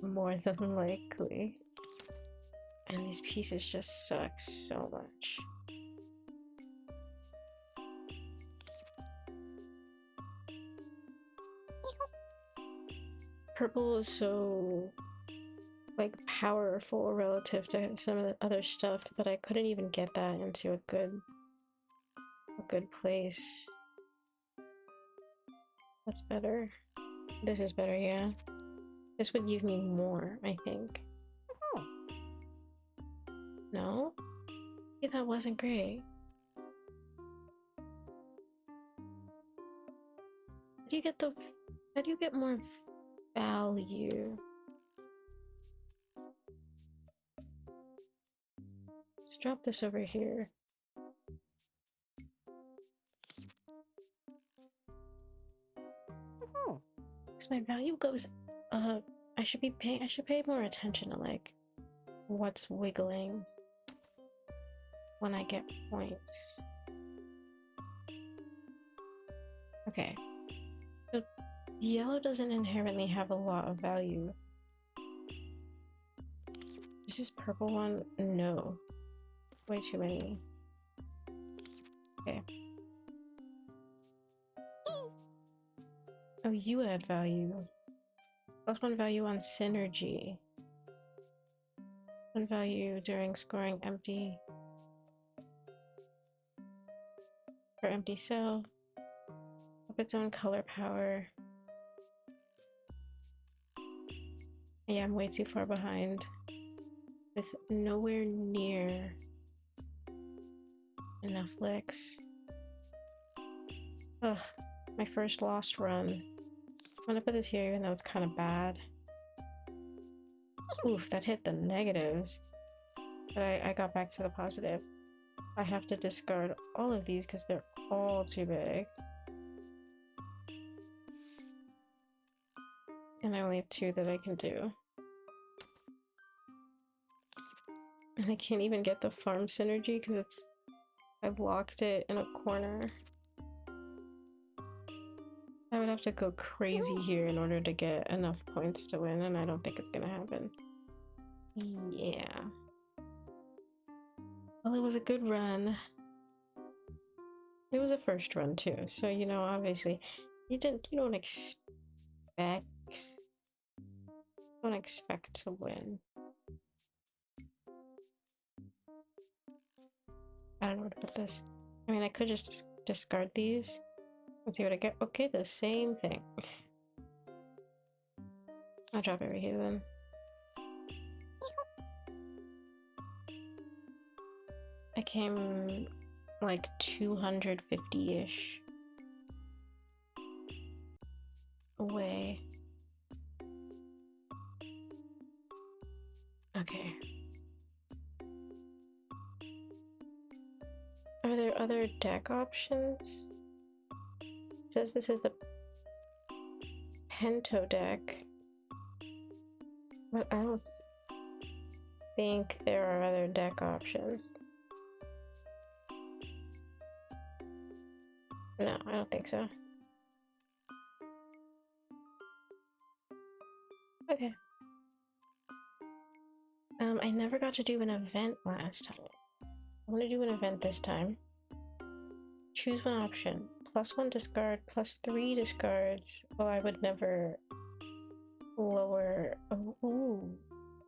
More than likely. And these pieces just suck so much. Purple is so like powerful relative to some of the other stuff, but I couldn't even get that into a good place. That's better. This is better, yeah. This would give me more, I think. No? Yeah, that wasn't great. How do you get more value? Let's drop this over here. Because my value goes up. I should pay more attention to like what's wiggling when I get points. Okay. So yellow doesn't inherently have a lot of value. Is this purple one? No. Way too many. Okay. Oh, you add value. +1 value on synergy. 1 value during scoring empty. For empty cell. Up its own color power. Yeah, I'm way too far behind. With nowhere near enough licks. Ugh, my first lost run. I'm gonna put this here even though it's kind of bad. Oof, that hit the negatives. But I got back to the positive. I have to discard all of these because they're all too big. And I only have 2 that I can do. And I can't even get the farm synergy because I've locked it in a corner. I would have to go crazy here in order to get enough points to win, and I don't think it's gonna happen. Yeah. Well, it was a good run. It was a first run too, so you know, obviously, you don't expect to win. I don't know where to put this. I mean, I could just discard these. Let's see what I get. Okay, the same thing. I'll drop it right here then. I came like 250-ish away. Okay. Are there other deck options? It says this is the Pento deck, but I don't think there are other deck options. No, I don't think so. Okay. I never got to do an event last time. I want to do an event this time. Choose one option. +1 discard, +3 discards. Oh, I would never lower. Oh, ooh.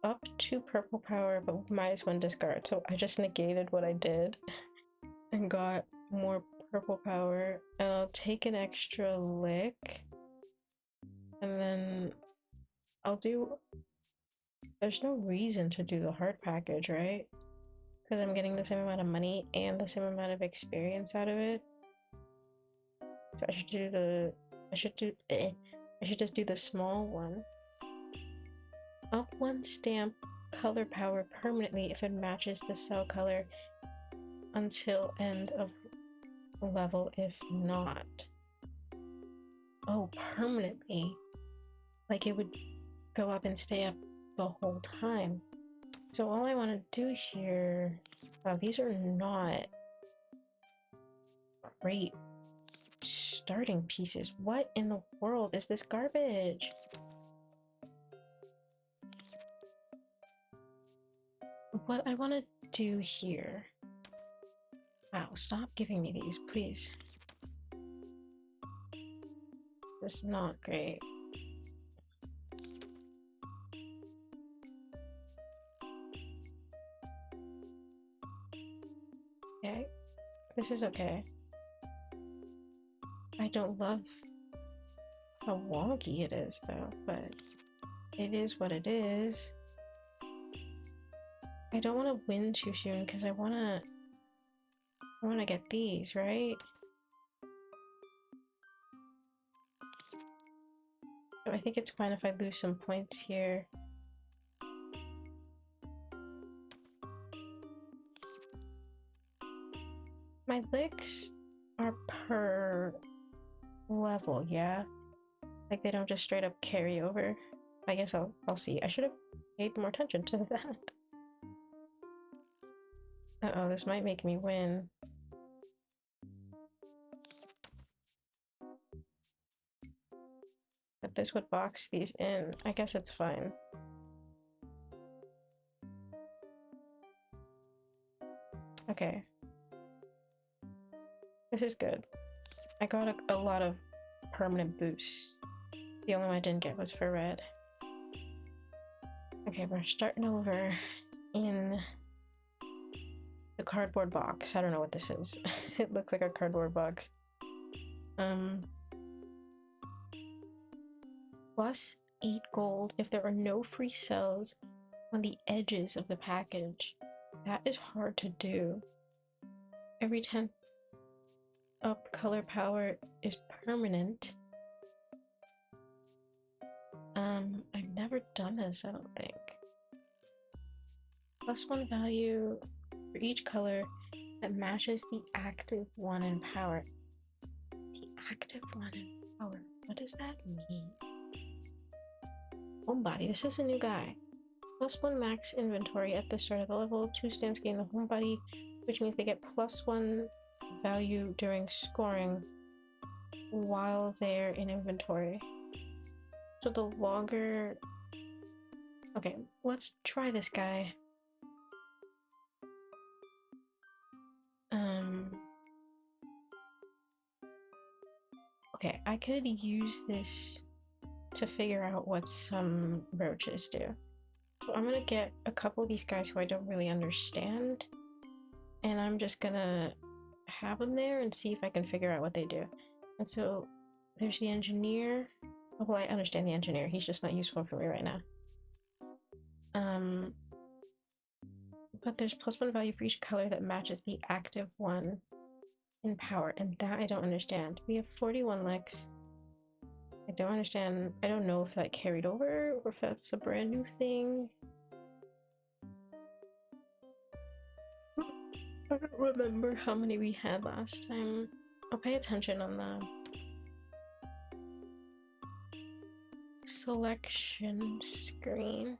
Up to purple power, but -1 discard. So I just negated what I did and got more purple power. And I'll take an extra lick. And then I'll do. There's no reason to do the heart package, right? Because I'm getting the same amount of money and the same amount of experience out of it. So I should do the. I should just do the small one. Up 1 stamp color power permanently if it matches the cell color until end of level. If not, oh, permanently, like it would go up and stay up the whole time. So all I want to do here, wow, these are not great starting pieces. What in the world is this garbage? What I want to do here, wow, stop giving me these, please. This is not great. Okay, this is okay. I don't love how wonky it is though, but it is what it is. I don't want to win too soon because I want to get these, right? So I think it's fine if I lose some points here. My licks are per level, yeah? Like they don't just straight up carry over. I guess I'll see. I should have paid more attention to that. Uh-oh, this might make me win. But this would box these in. I guess it's fine. Okay. This is good. I got a lot of permanent boosts. The only one I didn't get was for red. Okay, we're starting over in the cardboard box. I don't know what this is. It looks like a cardboard box. +8 gold if there are no free cells on the edges of the package. That is hard to do. Every 10th up color power is permanent. I've never done this, I don't think. +1 value for each color that matches the active one in power. The active one in power, what does that mean? Homebody. This is a new guy. +1 max inventory at the start of the level. 2 stamps gain the homebody, which means they get +1 value during scoring while they're in inventory. So the longer... Okay, let's try this guy. Okay, I could use this to figure out what some roaches do. So I'm gonna get a couple of these guys who I don't really understand, and I'm just gonna have them there and see if I can figure out what they do. And so there's the engineer. Well, I understand the engineer. He's just not useful for me right now. But there's +1 value for each color that matches the active one in power, and that I don't understand. We have 41 licks. I don't understand. I don't know if that carried over or if that's a brand new thing. I don't remember how many we had last time. I'll pay attention on the selection screen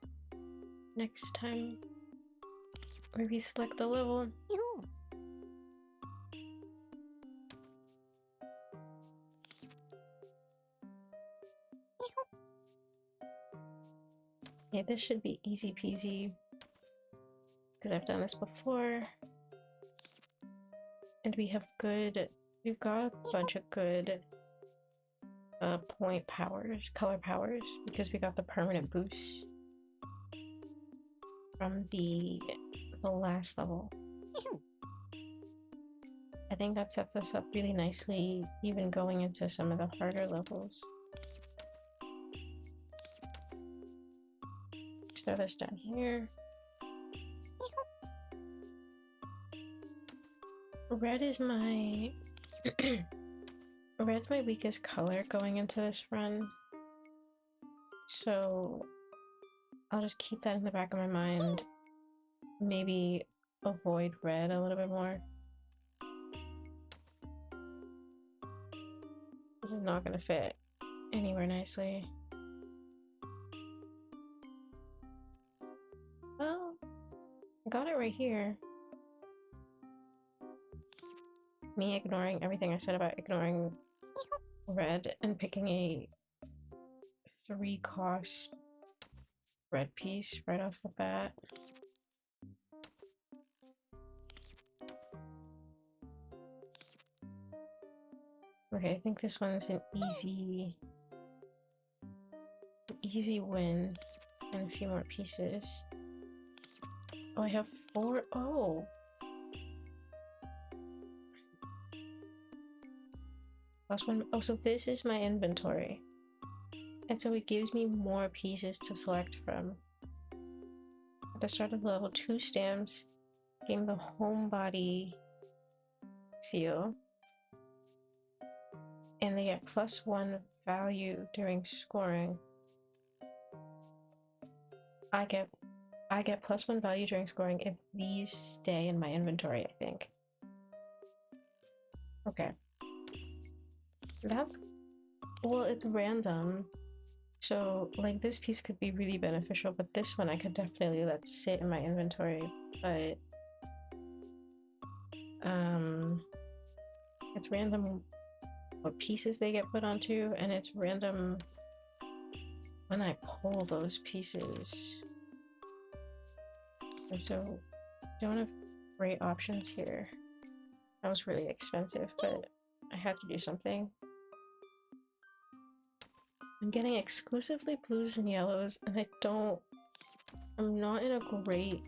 next time. Maybe select a level. Yeah, this should be easy peasy because I've done this before. And we've got a bunch of good point powers, color powers, because we got the permanent boost from the last level. I think that sets us up really nicely, even going into some of the harder levels. Throw this down here. Red is my red's my weakest color going into this run, so I'll just keep that in the back of my mind. Maybe avoid red a little bit more. This is not gonna fit anywhere nicely. Well, I got it right here. Me ignoring everything I said about ignoring red and picking a 3-cost red piece right off the bat. Okay, I think this one's an easy win and a few more pieces. Oh, I have 4. Oh! +1. Oh, so this is my inventory. And so it gives me more pieces to select from. At the start of the level, 2 stamps gain the homebody seal. And they get +1 value during scoring. I get +1 value during scoring if these stay in my inventory, I think. Okay. That's... well, it's random. So, like, this piece could be really beneficial, but this one I could definitely let sit in my inventory, but... it's random what pieces they get put onto, and it's random when I pull those pieces. And so, don't have great options here. That was really expensive, but I had to do something. I'm getting exclusively blues and yellows, and I'm not in a great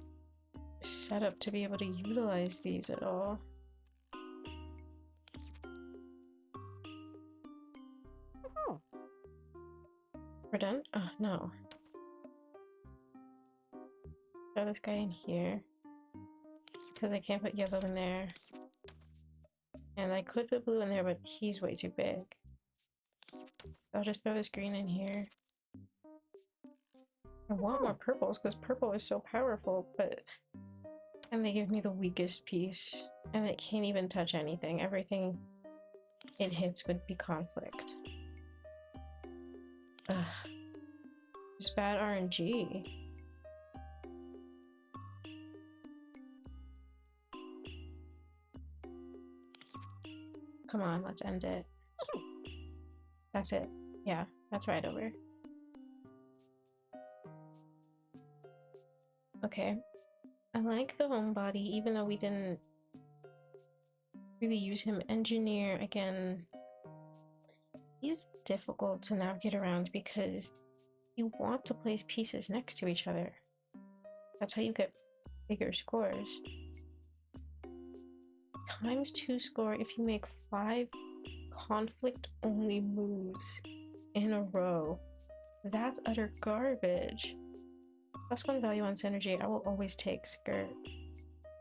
setup to be able to utilize these at all. We're done? Oh, no. Throw this guy in here. Because I can't put yellow in there. And I could put blue in there, but he's way too big. I'll just throw this green in here. I want more purples, because purple is so powerful, but... and they give me the weakest piece. And it can't even touch anything. Everything it hits would be conflict. Ugh. It's bad RNG. Come on, let's end it. That's it. Yeah, that's right over. Okay. I like the homebody, even though we didn't really use him. Engineer, again, he's difficult to navigate around because you want to place pieces next to each other. That's how you get bigger scores. ×2 score if you make 5 conflict-only moves in a row. That's utter garbage. +1 value on synergy, I will always take skirt.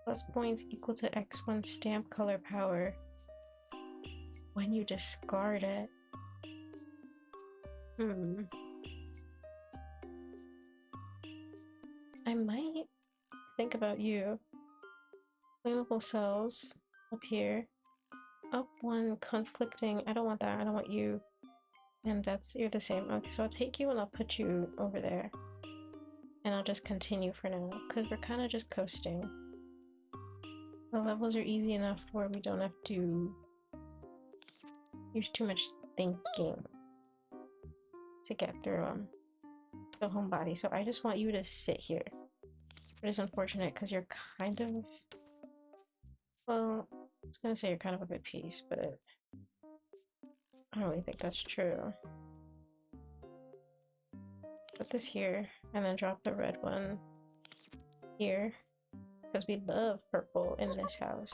Plus points equal to X1 stamp color power when you discard it. I might think about you. Flammable cells up here. Up 1 conflicting. I don't want that. I don't want you. And you're the same. Okay, so I'll take you and I'll put you over there. And I'll just continue for now, because we're kind of just coasting. The levels are easy enough where we don't have to use too much thinking to get through the homebody. So I just want you to sit here. It is unfortunate because you're kind of, well, I was gonna say you're kind of a good piece, but I don't really think that's true. Put this here and then drop the red one here because we love purple in this house.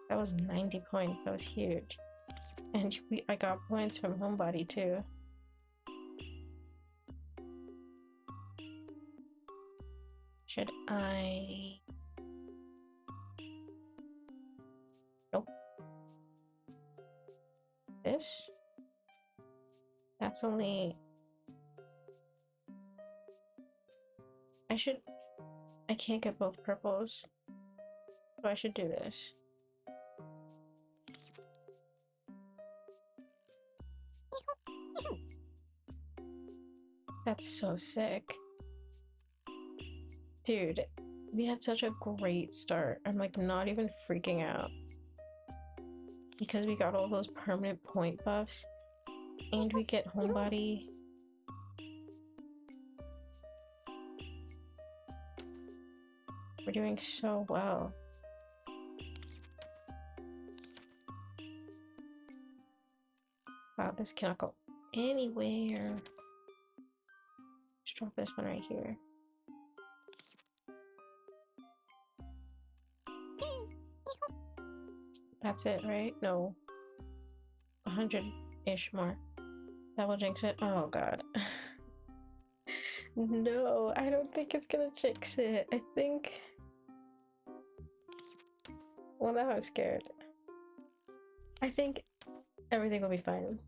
That was 90 points. That was huge. And I got points from homebody too. Should I? Nope. This? That's only... I can't get both purples. So I should do this. That's so sick. Dude, we had such a great start. I'm like not even freaking out. Because we got all those permanent point buffs. And we get homebody. We're doing so well. Wow, this cannot go anywhere. Just drop this one right here. That's it, right? No. 100-ish more. That will jinx it. Oh god. No, I don't think it's gonna jinx it. I think... Well, now I'm scared. I think everything will be fine.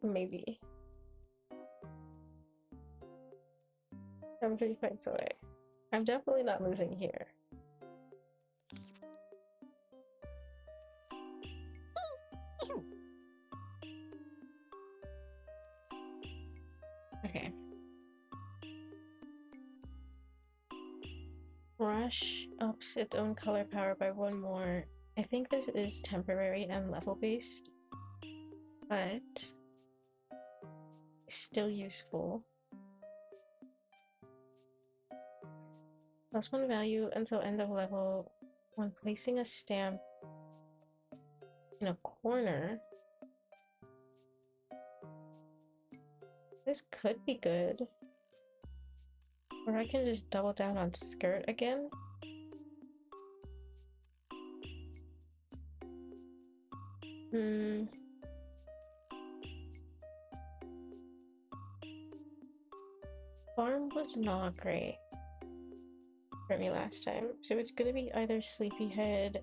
Maybe. I'm 3 points away. I'm definitely not losing here. Okay. Brush ups its own color power by 1 more. I think this is temporary and level based, but still useful. +1 value until end of level when placing a stamp in a corner. This could be good. Or I can just double down on skirt again. Farm was not great for me last time, so it's gonna be either Sleepyhead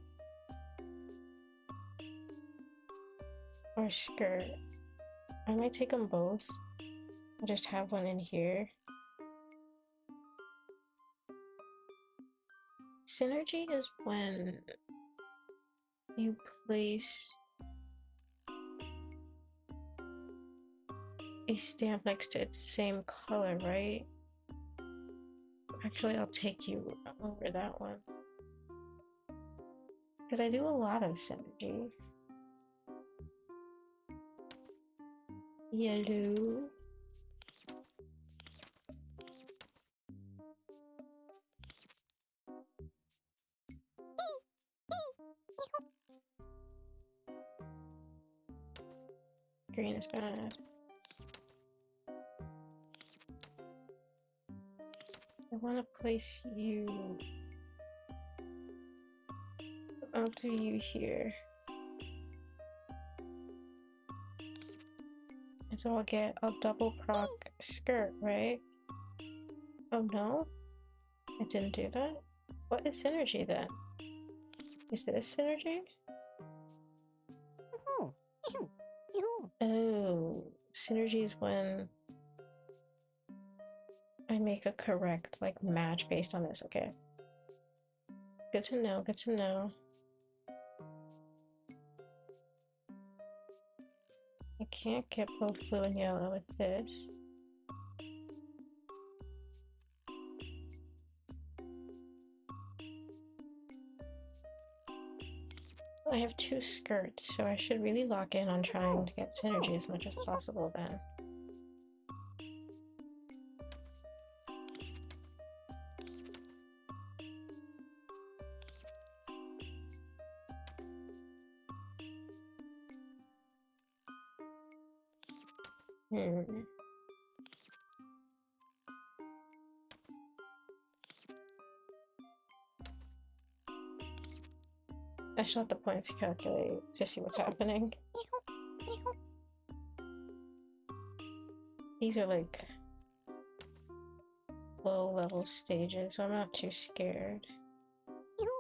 or skirt. I might take them both. I'll just have one in here. Synergy is when you place a stamp next to its same color, right? Actually, I'll take you over that one. Because I do a lot of synergy. Yellow. Green is bad. I want to place you. I'll do you here. And so I'll get a double proc skirt, right? Oh no? I didn't do that? What is synergy then? Is this synergy? Oh, synergy is when I make a correct like match based on this. Okay. Good to know, good to know. I can't get both blue and yellow with this. I have 2 skirts, so I should really lock in on trying to get synergy as much as possible then. I should let the points calculate to see what's happening. These are like low level stages, so I'm not too scared.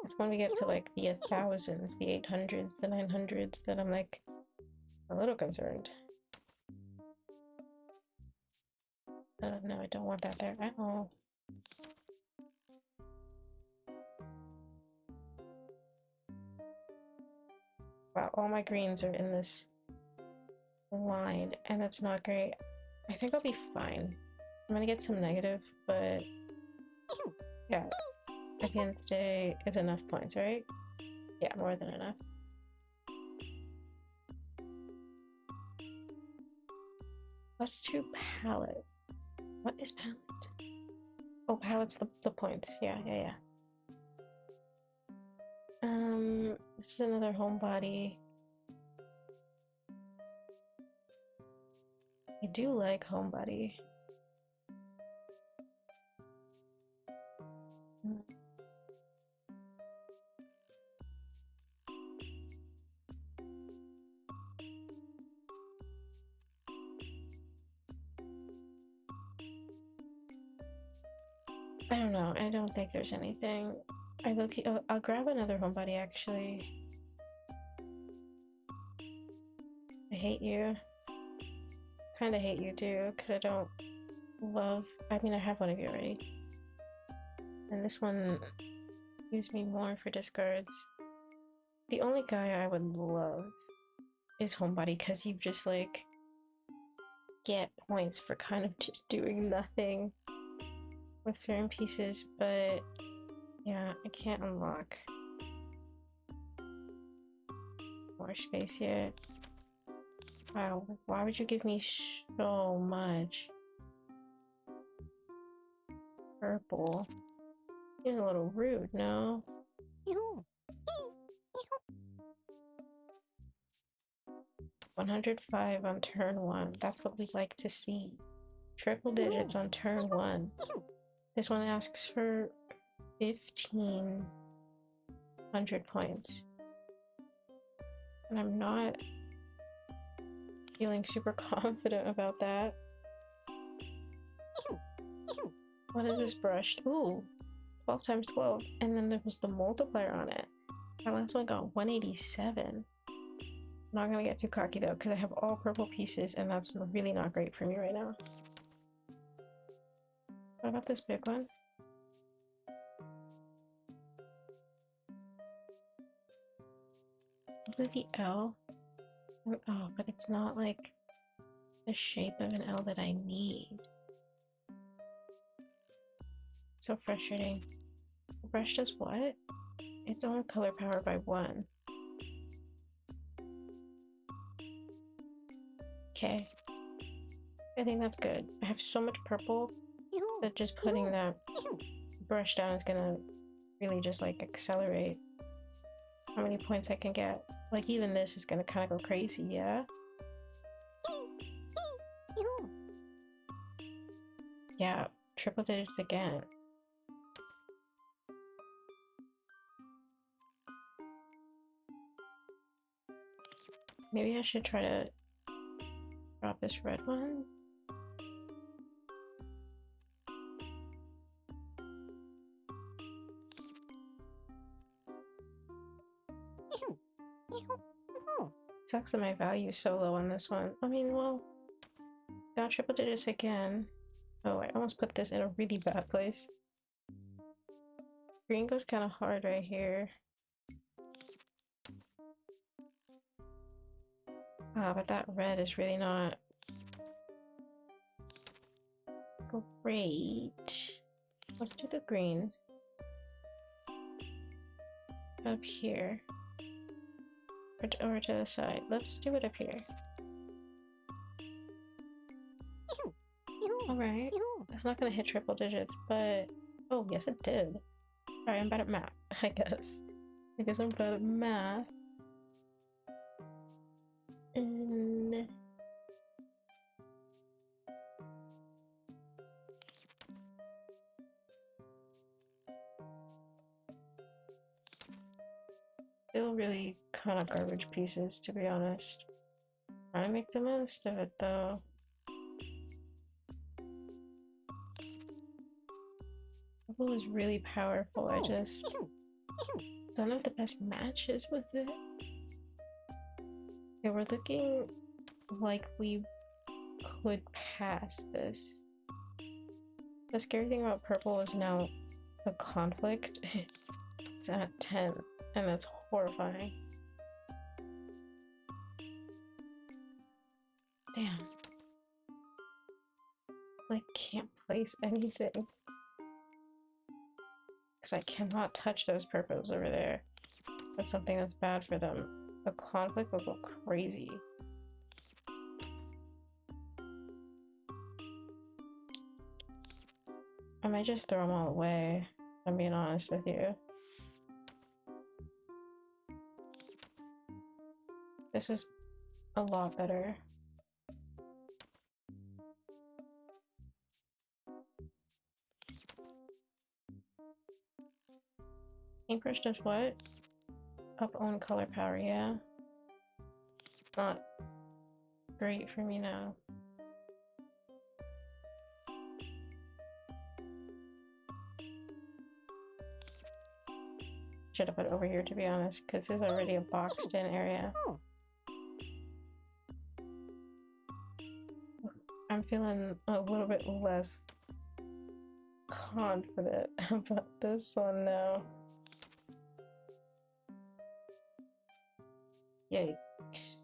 It's when we get to like the 1000s, the 800s, the 900s that I'm like a little concerned. No, I don't want that there at all. Wow, all my greens are in this line, and that's not great. I think I'll be fine. I'm gonna get some negative, but yeah, at the end of the day, it's enough points, right? Yeah, more than enough. +2 palette. What is palette? Oh, palette's the points. Yeah. This is another homebody. I do like homebody. I don't know. I don't think there's anything. I'll grab another homebody actually. I hate you. Kinda hate you too, because I don't love. I mean, I have one of you already. And this one gives me more for discards. The only guy I would love is homebody, because you just like get points for kind of just doing nothing with certain pieces, but yeah, I can't unlock more space yet. Wow, why would you give me so much purple? You're a little rude, no? 105 on turn 1. That's what we like to see. Triple digits on turn 1. This one asks for 1,500 points. And I'm not feeling super confident about that. What is this brushed? Ooh, 12 times 12. And then there was the multiplier on it. That last one got 187. I'm not gonna get too cocky though, because I have all purple pieces and that's really not great for me right now. What about this big one? Was it the L? Oh, but it's not like the shape of an L that I need. So frustrating. The brush does what? Its own color power by 1. Okay. I think that's good. I have so much purple that just putting that brush down is gonna really just like accelerate how many points I can get. Like even this is gonna kind of go crazy, yeah? Yeah, triple digits again. Maybe I should try to drop this red one. Sucks that my value is so low on this one. I mean, well, got triple digits again. Oh, I almost put this in a really bad place. Green goes kind of hard right here. Ah, but that red is really not great. Let's do the green up here. Or to the side. Let's do it up here. Alright. I'm not gonna hit triple digits, but... Oh, yes it did. Alright, I'm bad at math, I guess. I guess I'm bad at math. And... still really kind of garbage pieces, to be honest. Trying to make the most of it, though. Purple is really powerful, I just don't have the best matches with it. Yeah, we're looking like we could pass this. The scary thing about purple is now the conflict is at 10, and that's horrifying. Damn. Like, can't place anything. Because I cannot touch those purples over there. That's something that's bad for them. The conflict will go crazy. I might just throw them all away, I'm being honest with you. This is a lot better. Paintbrush does what? Up on color power, yeah. Not great for me now. Should have put it over here, to be honest, because this is already a boxed in area. I'm feeling a little bit less confident about this one now. Yikes.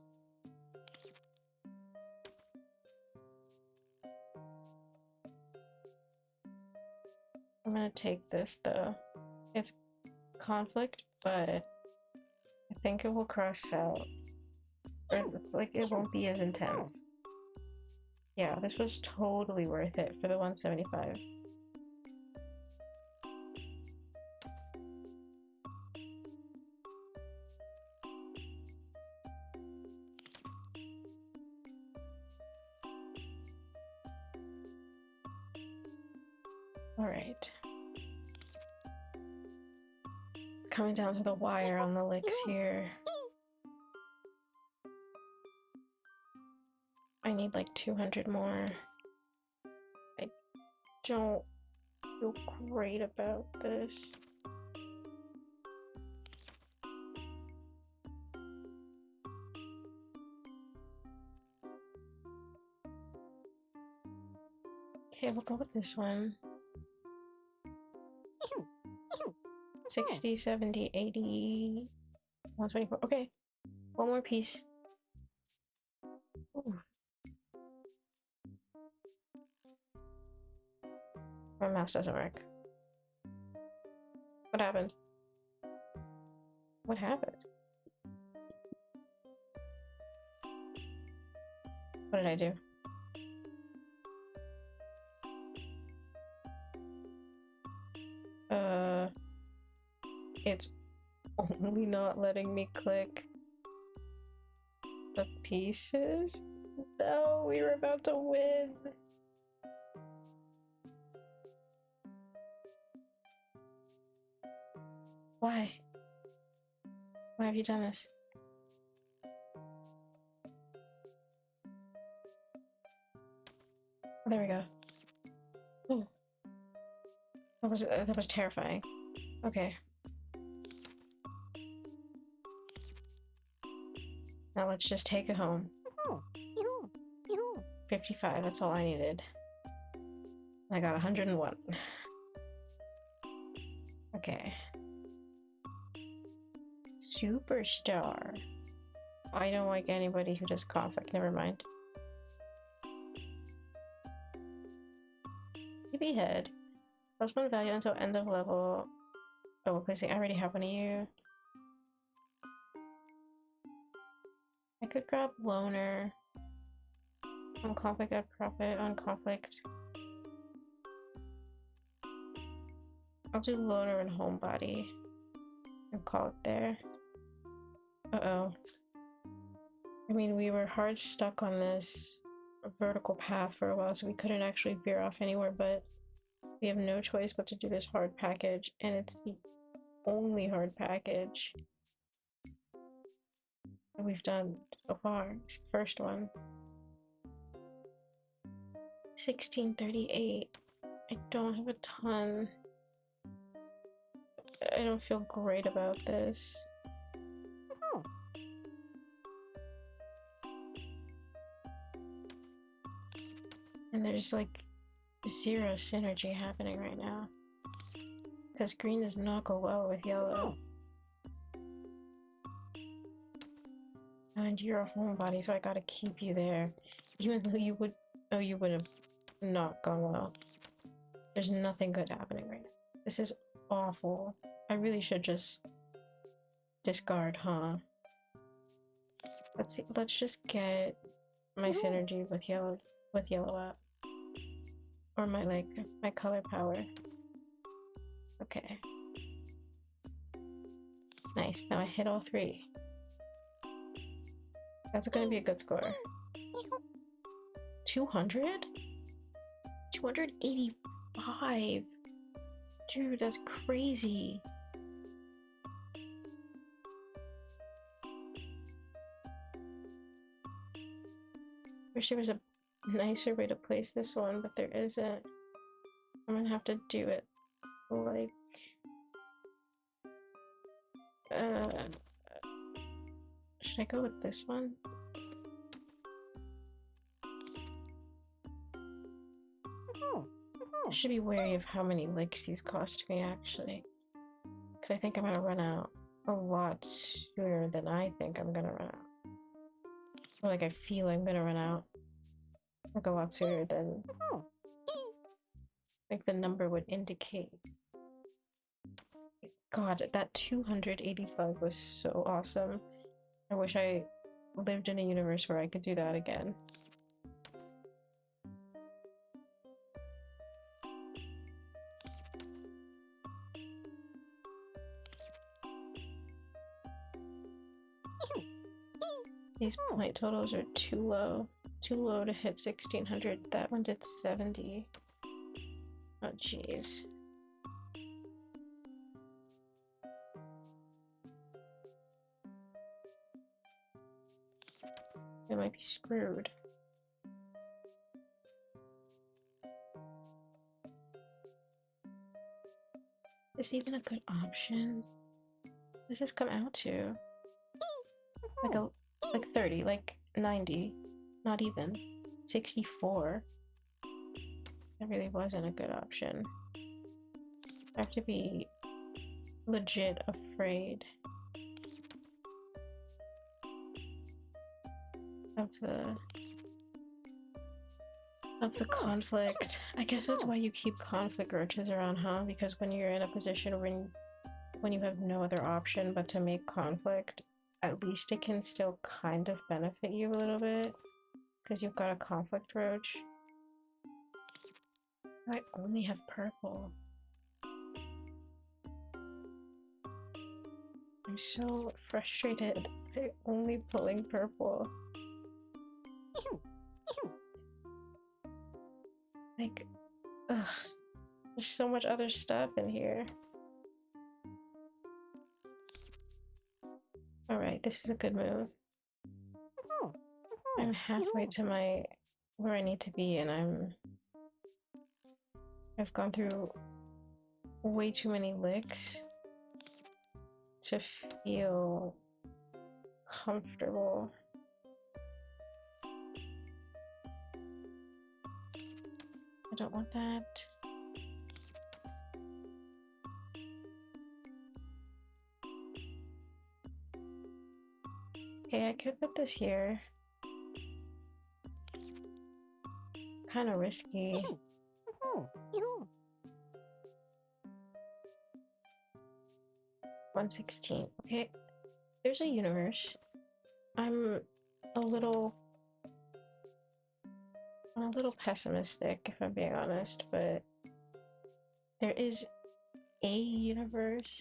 I'm gonna take this though. It's conflict, but I think it will cross out. Or it's like it won't be as intense. Yeah, this was totally worth it for the 175. Alright. Coming down to the wire on the licks here. I need like 200 more. I don't feel great about this. Okay, we'll go with this one. 60, 70, 80, 124. Okay. One more piece. Ooh. My mouse doesn't work. What happened? What happened? What did I do? It's only not letting me click the pieces? No, we were about to win. Why? Why have you done this? Oh, there we go. Oh. That was terrifying. Okay. Now let's just take it home. 55, that's all I needed. I got 101. Okay. Superstar. I don't like anybody who does conflict, never mind. Maybe head. Postpone value until end of level. Oh, replacing. I already have one of you. I could grab loner. On conflict, add profit. On conflict. I'll do loner and homebody. And call it there. Uh-oh. I mean, we were hard stuck on this vertical path for a while, so we couldn't actually veer off anywhere, but we have no choice but to do this hard package, and it's the only hard package that we've done so far. It's the first one. 1638. I don't have a ton. I don't feel great about this. And there's like 0 synergy happening right now. Because green does not go well with yellow. And you're a homebody, so I gotta keep you there. Even though you would... Oh, you would have not gone well. There's nothing good happening right now. This is awful. I really should just discard, huh? Let's see. Let's just get my synergy with yellow up. Or my my color power. Okay. Nice. Now I hit all 3. That's gonna be a good score. 200? 285. Dude, that's crazy. Wish there was a nicer way to place this one, but there isn't. I'm gonna have to do it like should I go with this one? I should be wary of how many licks these cost me actually, because I think I'm gonna run out a lot sooner than I think I'm gonna run out. Or like I feel I'm gonna run out like a lot sooner than like the number would indicate. God, that 285 was so awesome. I wish I lived in a universe where I could do that again. These point totals are too low. Too low to hit 1600. That one did 70. Oh, jeez. I might be screwed. Is this even a good option? What does this come out to? Like 30, like 90. Not even. 64. That really wasn't a good option. I have to be legit afraid. of the conflict. I guess that's why you keep conflict roaches around, huh? Because when you're in a position when you have no other option but to make conflict, at least it can still kind of benefit you a little bit because you've got a conflict roach. I only have purple. I'm so frustrated. I'm only pulling purple. Like, ugh. There's so much other stuff in here. Alright, this is a good move. I'm halfway to where I need to be, and I've gone through way too many licks to feel comfortable. I don't want that. Okay, I could put this here. Kind of risky. 116. Okay, there's a universe. I'm a little pessimistic, if I'm being honest, but there is a universe.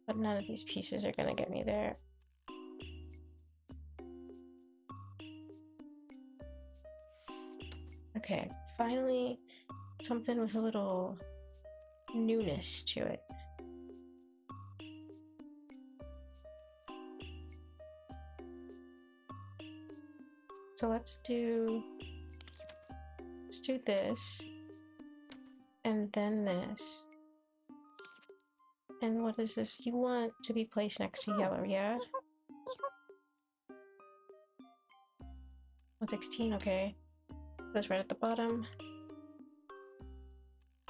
But none of these pieces are gonna get me there. Okay, finally something with a little newness to it. So let's do this, and then this. And what is this? You want to be placed next to yellow, yeah? 116, okay. That's right at the bottom.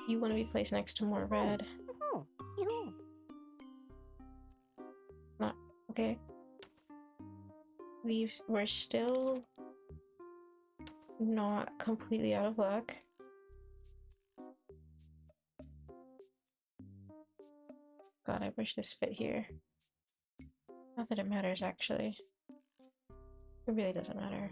You want to be placed next to more red. Not okay. We're still not completely out of luck. God, I wish this fit here. Not that it matters, actually. It really doesn't matter.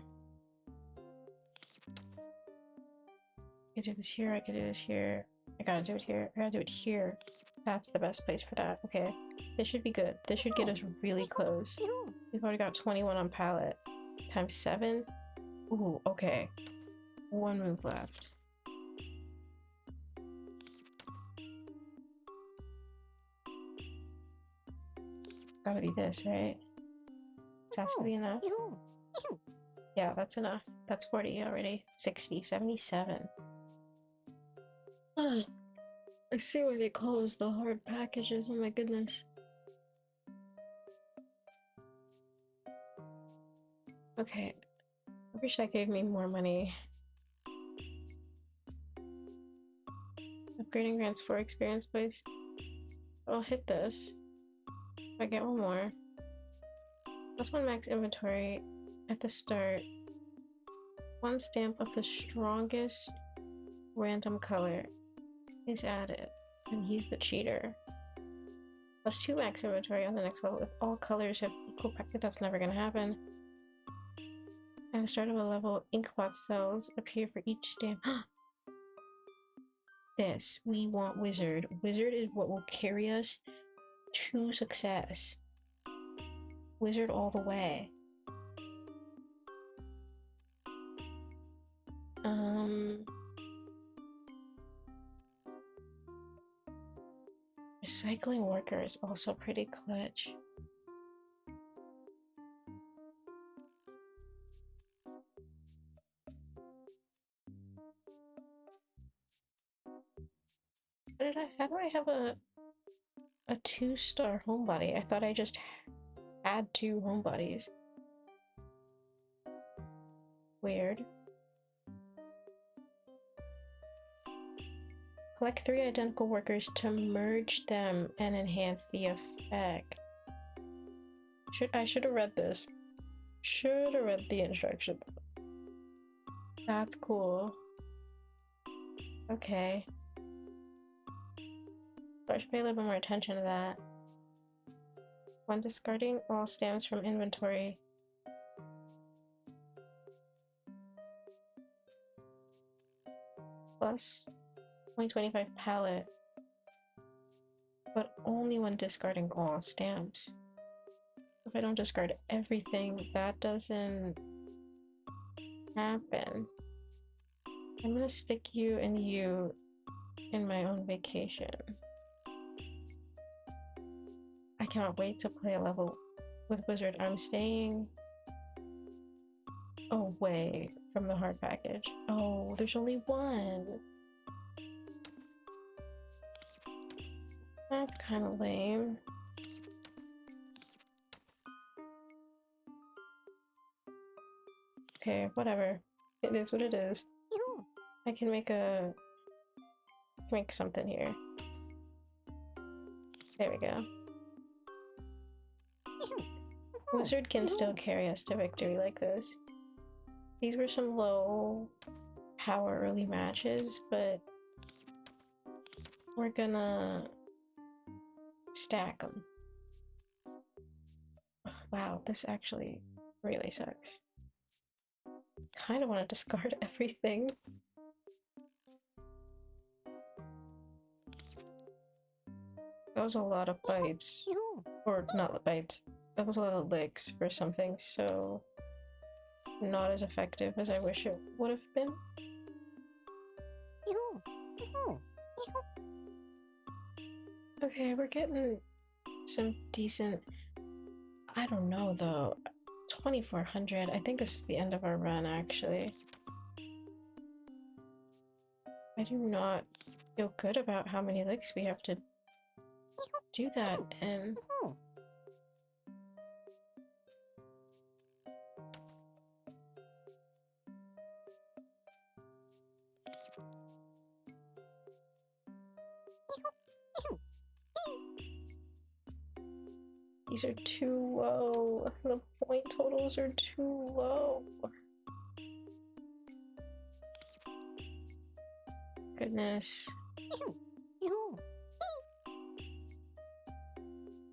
I could do this here, I could do this here. I gotta do it here, I gotta do it here. That's the best place for that, okay. This should be good. This should get us really close. We've already got 21 on palette. Times 7? Ooh, okay. One move left. Gotta be this, right? This has to be enough. Yeah, that's enough. That's 40 already. 60, 77. I see why they call those the hard packages, oh my goodness. Okay, I wish that gave me more money. Upgrading grants 4 experience points. I'll hit this. If I get one more. Plus 1 max inventory at the start. 1 stamp of the strongest random color is added, and he's the cheater. Plus 2 max inventory on the next level if all colors have equal practice. That's never gonna happen. At the start of a level, inkbot cells appear for each stamp. This. We want wizard. Wizard is what will carry us to success. Wizard all the way. Recycling worker is also pretty clutch. How do I have a 2-star homebody? I thought I just had 2 homebodies. Weird. Collect 3 identical workers to merge them and enhance the effect. I should have read this. Should have read the instructions. That's cool. Okay. So I should pay a little bit more attention to that. When discarding all stamps from inventory, plus 0.25 pallet, but only when discarding all stamps. If I don't discard everything, that doesn't happen. I'm gonna stick you and you in my own vacation. I cannot wait to play a level with Wizard. I'm staying away from the hard package. Oh, there's only one. That's kind of lame. Okay, whatever. It is what it is. I can make something here. There we go. Wizard can still carry us to victory like this. These were some low power early matches, but we're gonna stack them. Wow, this actually really sucks. Kind of want to discard everything. That was a lot of bites. Or not bites. That was a lot of licks for something so not as effective as I wish it would have been. Okay, we're getting some decent... I don't know though. 2400. I think this is the end of our run actually. I do not feel good about how many licks we have to do that in. These are too low. The point totals are too low. Goodness. I'm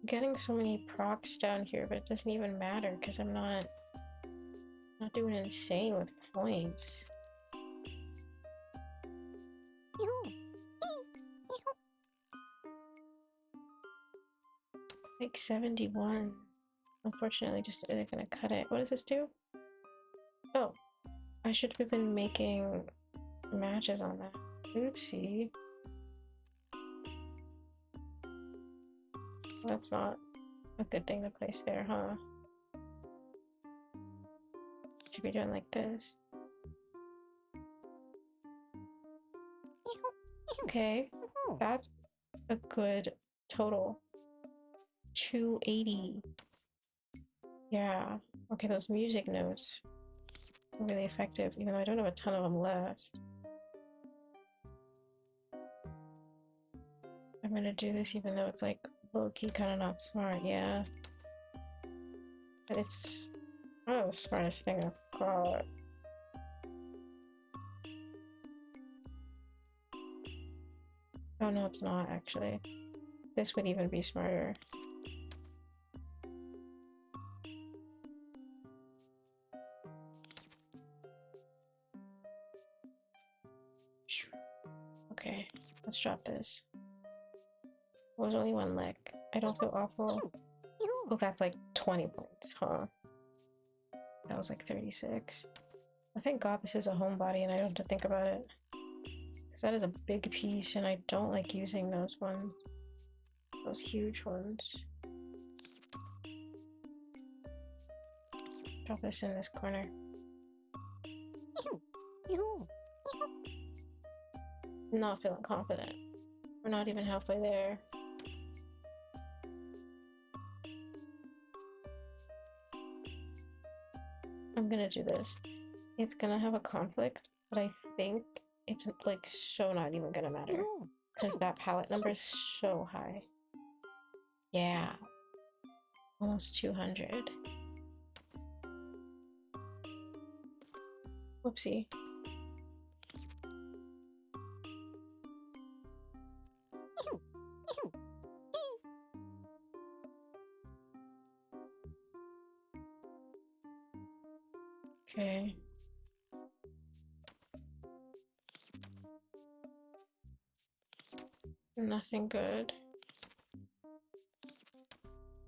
getting so many procs down here, but it doesn't even matter because I'm not doing insane with points. Like 71. Unfortunately, just isn't gonna cut it. What does this do? Oh, I should have been making matches on that. Oopsie. Well, that's not a good thing to place there, huh? Should be doing like this. Okay, that's a good total. 280. Yeah. Okay, those music notes are really effective, even though I don't have a ton of them left. I'm gonna do this even though it's like low-key kind of not smart, yeah. But it's not the smartest thing I've got. Oh no, it's not actually. This would even be smarter. Okay, let's drop this. Well, there's only one lick. I don't feel awful. Oh, that's like 20 points, huh? That was like 36. Oh, thank God this is a homebody and I don't have to think about it. Because that is a big piece and I don't like using those ones. Those huge ones. Drop this in this corner. Not feeling confident. We're not even halfway there. I'm gonna do this. It's gonna have a conflict, but I think it's like so not even gonna matter. Because that palette number is so high. Yeah. Almost 200. Whoopsie. Okay. Nothing good.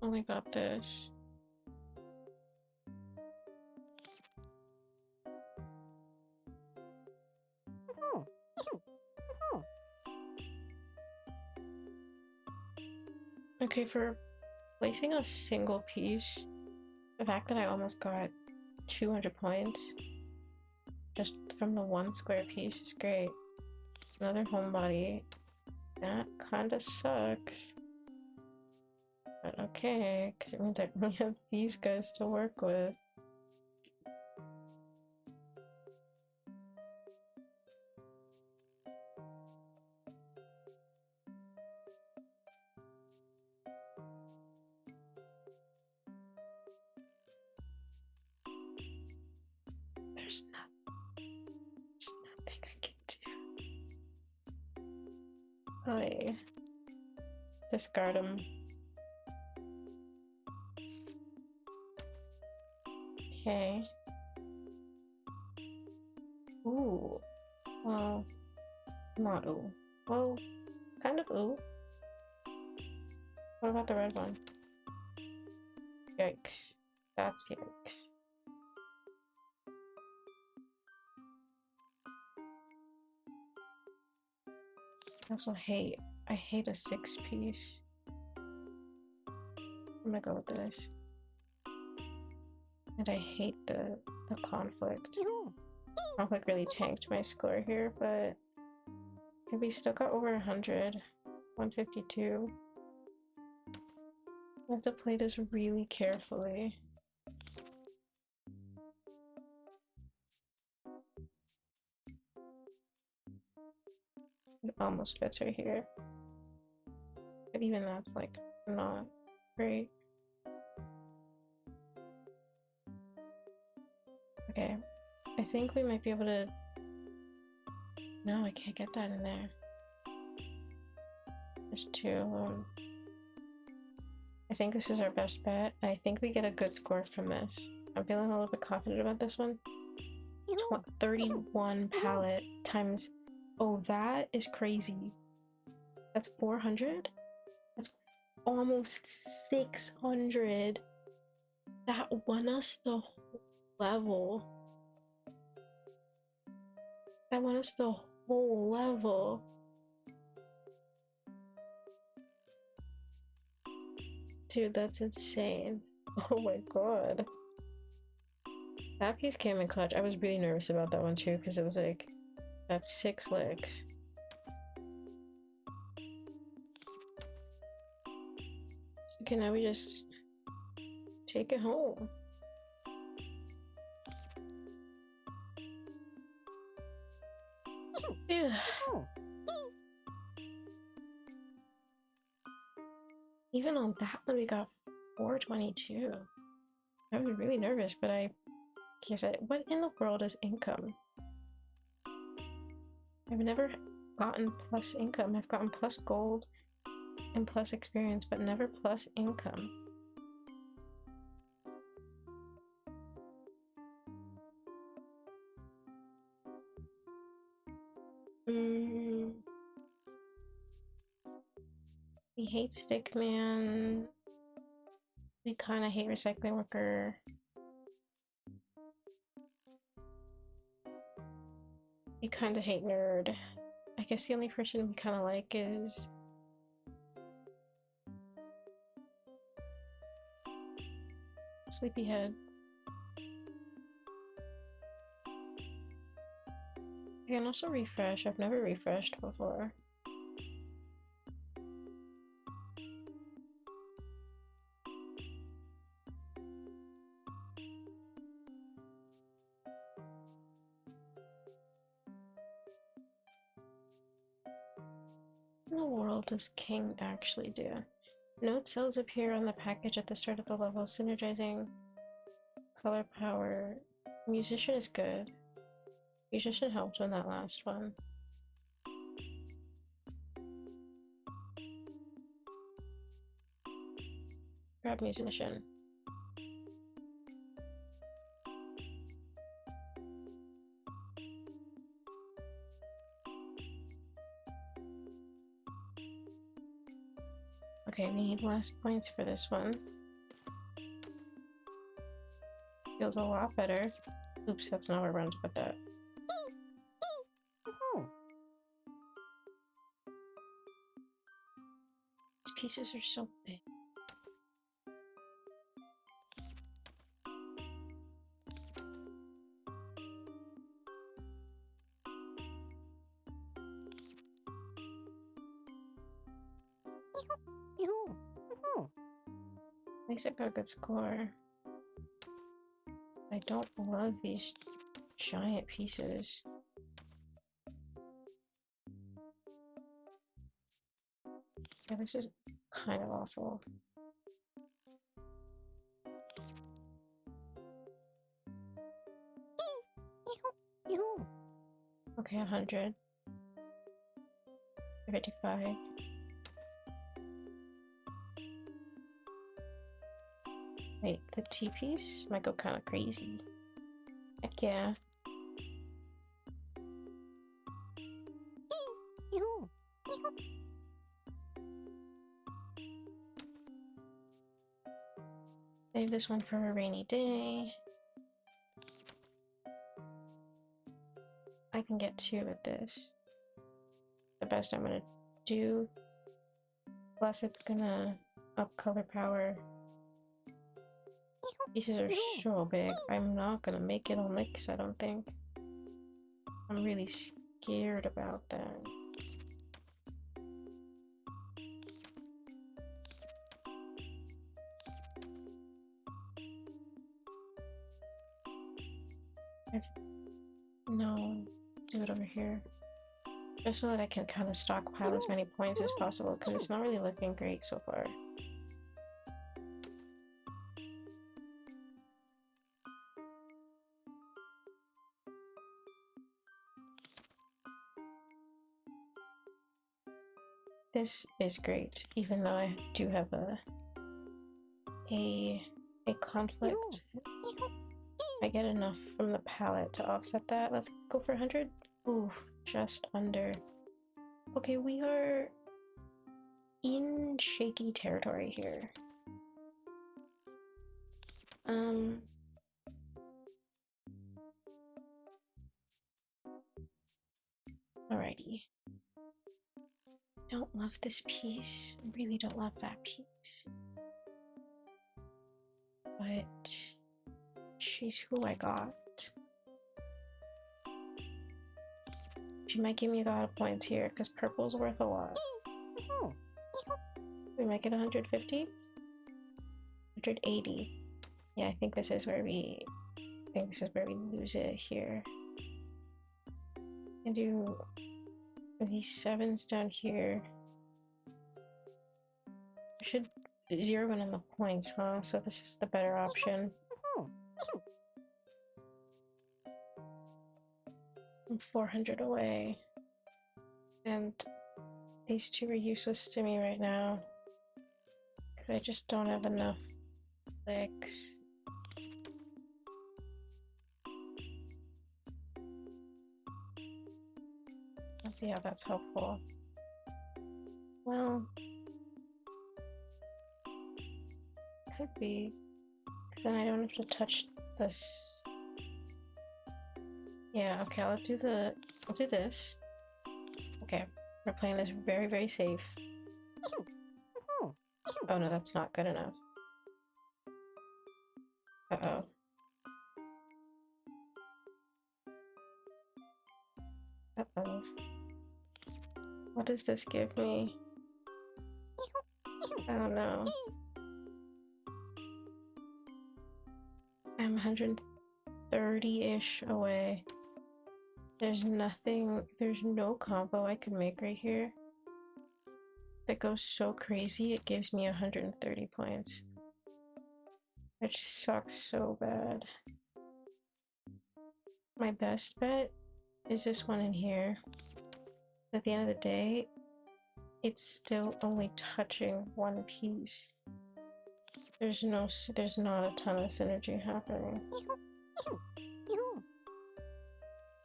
Only got this. Okay, for placing a single piece, the fact that I almost got 200 points just from the one square piece is great. Another homebody. That kinda sucks. But okay, because it means I only have these guys to work with. There's nothing I can do. Oh, discard him. Okay. Ooh. Well, not ooh. Well, kind of ooh. What about the red one? Yikes. That's yikes. I also hate a 6-piece. I'm gonna go with this. And I hate the conflict. Conflict really tanked my score here, but we still got over 100. 152. I have to play this really carefully. It almost fits right here. But even that's like not great. Okay, I think we might be able to... No, I can't get that in there. There's 2. I think this is our best bet. I think we get a good score from this. I'm feeling a little bit confident about this one. 31 pallet times... Oh, that is crazy. That's 400? That's almost 600. That won us the whole level. That won us the whole level. Dude, that's insane. Oh my god. That piece came in clutch. I was really nervous about that one too, because it was like, that's 6 licks. Okay, now we just take it home. Yeah. Even on that one, we got 422. I was really nervous, but I guess what in the world is income? I've never gotten plus income. I've gotten plus gold and plus experience, but never plus income. We hate Stickman. We kind of hate Recycling Worker. We kind of hate Nerd. I guess the only person we kind of like is... Sleepyhead. I can also refresh. I've never refreshed before. What in the world does King actually do? Note cells appear on the package at the start of the level, synergizing color power. Musician is good. Musician helped on that last one. Grab musician. Okay, we need less points for this one. Feels a lot better. Oops, that's not where we're going to put that. These pieces are so big. At least I got a good score. I don't love these giant pieces. Yeah, this is kind of awful. Okay, 100. 55. Wait, the T-piece might go kind of crazy. Heck yeah. Save this one for a rainy day. I can get 2 with this. The best I'm gonna do. Plus it's gonna up color power. Pieces are so big. I'm not gonna make it on licks, I don't think. I'm really scared about that. No, do it over here. Just so that I can kind of stockpile as many points as possible, because it's not really looking great so far. This is great, even though I do have a conflict. I get enough from the palette to offset that. Let's go for 100. Ooh, just under. Okay, we are in shaky territory here. Alrighty. Don't love this piece. I really don't love that piece. But she's who I got. She might give me a lot of points here because purple's worth a lot. We might get 150? 180. Yeah, I think this is where we lose it here. And do these 7s down here. I should zero in on the points, huh? So this is the better option. I'm 400 away. And these 2 are useless to me right now. Because I just don't have enough clicks. Let's see how that's helpful. Well, could be. Because then I don't have to touch this. Yeah, okay, I'll do this. Okay, we're playing this very, very safe. Oh no, that's not good enough. Uh-oh. Uh-oh. What does this give me? I don't know. I'm 130-ish away. There's no combo I can make right here that goes so crazy it gives me 130 points. It just sucks so bad. My best bet There's this one in here. At the end of the day, it's still only touching one piece. There's not a ton of synergy happening.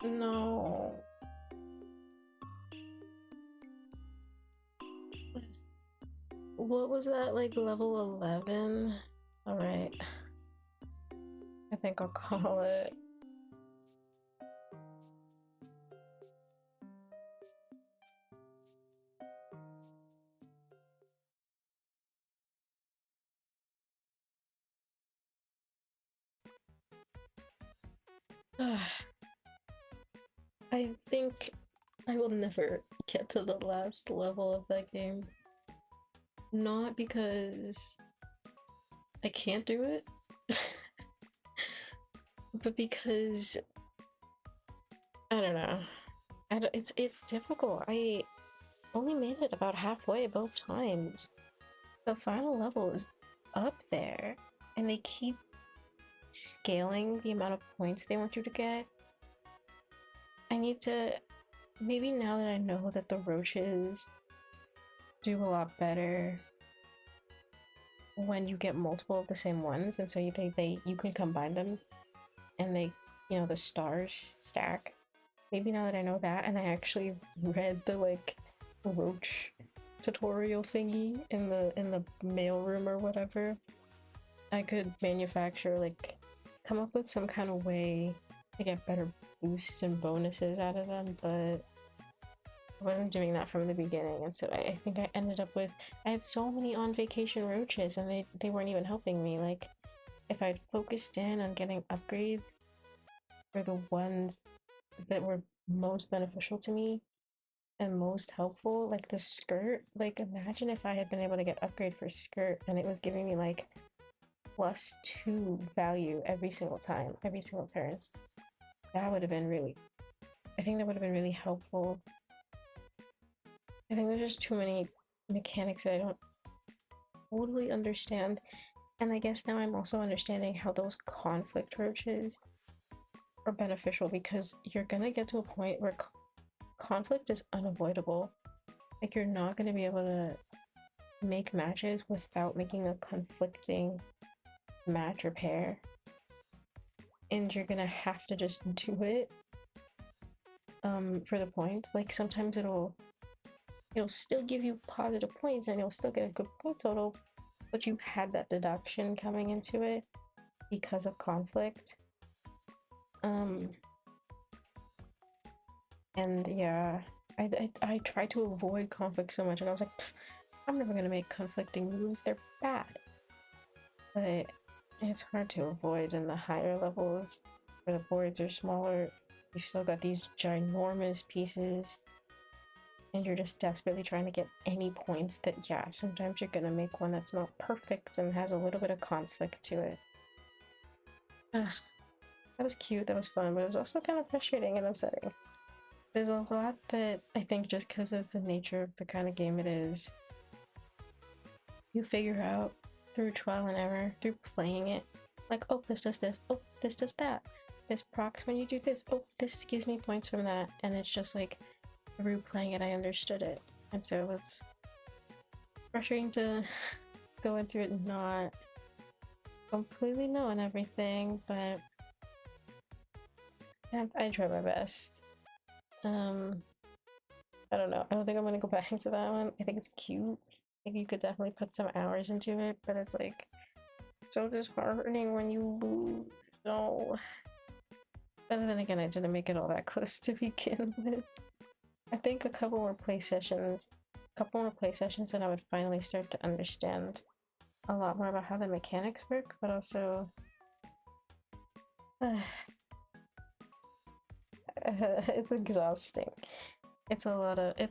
No. What was that, like level 11? Alright. I think I'll call it. I think I will never get to the last level of that game. Not because I can't do it, but because I don't know. It's difficult. I only made it about halfway both times. The final level is up there, and they keep scaling the amount of points they want you to get. I need to, maybe now that I know that the roaches do a lot better when you get multiple of the same ones, and so you can combine them, and they, you know, the stars stack. Maybe now that I know that, and I actually read the like roach tutorial thingy in the mailroom or whatever, I could manufacture, like, come up with some kind of way to get better boosts and bonuses out of them, but I wasn't doing that from the beginning, and so I think I ended up with, I have so many on vacation roaches, and they weren't even helping me. Like, if I'd focused in on getting upgrades for the ones that were most beneficial to me and most helpful, like the skirt, like imagine if I had been able to get upgrade for skirt and it was giving me like +2 value every single time, every single turn. That would have been really, I think that would have been really helpful. I think there's just too many mechanics that I don't totally understand, and I guess now I'm also understanding how those conflict roaches are beneficial, because you're gonna get to a point where conflict is unavoidable. Like, you're not gonna be able to make matches without making a conflicting match or pair, and you're gonna have to just do it for the points. Like, sometimes it'll still give you positive points and you'll still get a good point total, but you had that deduction coming into it because of conflict. And yeah, I tried to avoid conflict so much, and I was like, I'm never gonna make conflicting moves, they're bad. But it's hard to avoid in the higher levels where the boards are smaller. You still got these ginormous pieces, and you're just desperately trying to get any points that, yeah, sometimes you're gonna make one that's not perfect and has a little bit of conflict to it. Ugh. That was cute, that was fun, but it was also kind of frustrating and upsetting. There's a lot that I think, just because of the nature of the kind of game it is, you figure out through trial and error, through playing it. Like, oh, this does this, oh, this does that. This procs when you do this, oh, this gives me points from that. And it's just like, through playing it, I understood it. And so it was frustrating to go into it not completely knowing everything, but I tried my best. I don't know. I don't think I'm gonna go back into that one. I think it's cute. I think you could definitely put some hours into it, but it's like so disheartening when you lose. No. But then again, I didn't make it all that close to begin with. I think a couple more play sessions, and I would finally start to understand a lot more about how the mechanics work, but also it's exhausting. It's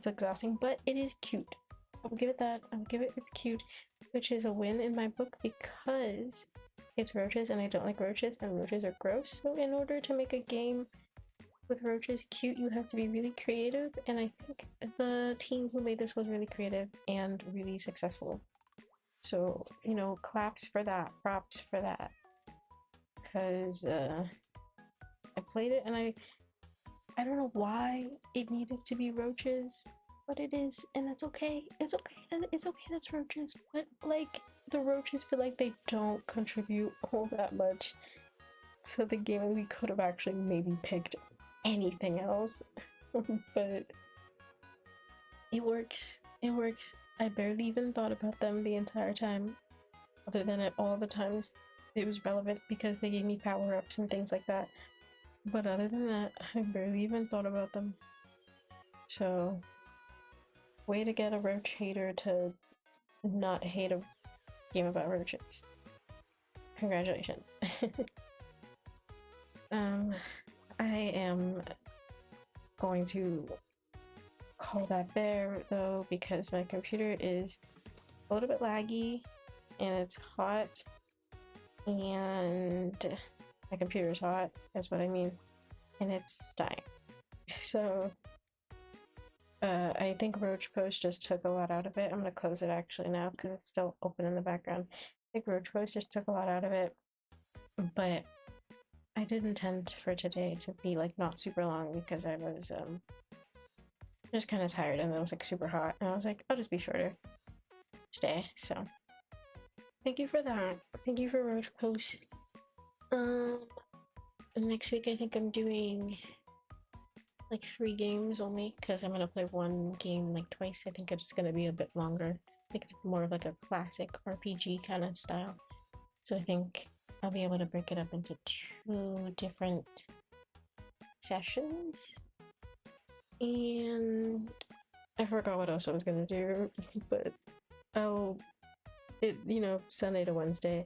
exhausting, but it is cute. I'll give it that. It's cute, which is a win in my book, because it's roaches and I don't like roaches, and roaches are gross. So in order to make a game with roaches cute, you have to be really creative, and I think the team who made this was really creative and really successful. So, you know, claps for that, props for that, because I played it and I don't know why it needed to be roaches, but it is, and that's okay. It's okay. It's okay. That's roaches. But like the roaches feel like they don't contribute all that much to the game, and we could have actually maybe picked anything else, but it works. It works. I barely even thought about them the entire time, other than at all the times it was relevant because they gave me power-ups and things like that. But other than that, I barely even thought about them. So, way to get a roach hater to not hate a game about roaches. Congratulations. I am going to call that there though because my computer is a little bit laggy and it's hot, and my computer is hot, that's what I mean, and it's dying. So I think Roach Post just took a lot out of it. I'm gonna close it actually now because it's still open in the background. I think Roach Post just took a lot out of it, but I did intend for today to be like not super long because I was just kind of tired and it was like super hot, and I was like, I'll just be shorter today. So thank you for that. Thank you for Roach Post. Next week I think I'm doing like 3 games only because I'm gonna play one game like twice. I think it's gonna be a bit longer. I think it's more of like a classic RPG kind of style. So I think I'll be able to break it up into 2 different sessions. And I forgot what else I was gonna do, but Sunday to Wednesday,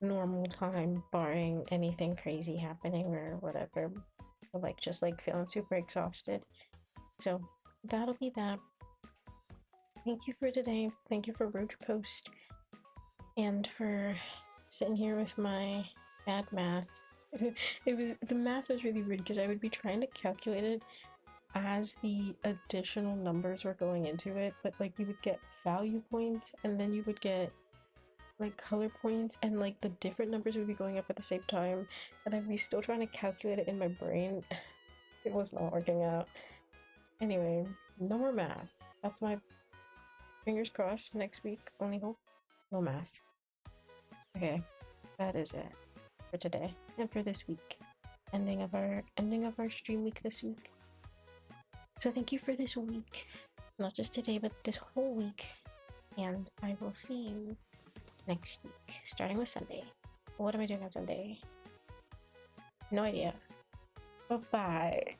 normal time, barring anything crazy happening or whatever. Like just like feeling super exhausted. So that'll be that. Thank you for today. Thank you for Roach Post and for sitting here with my bad math. The math was really weird because I would be trying to calculate it as the additional numbers were going into it, but like you would get value points and then you would get like color points, and like the different numbers would be going up at the same time, and I'd be still trying to calculate it in my brain. It was not working out. Anyway, no more math. That's my fingers crossed. Next week, only hope. No math. Okay, that is it for today and for this week. Ending of our stream week this week. So thank you for this week, not just today, but this whole week, and I will see you next week, starting with Sunday. What am I doing on Sunday? No idea. Bye-bye.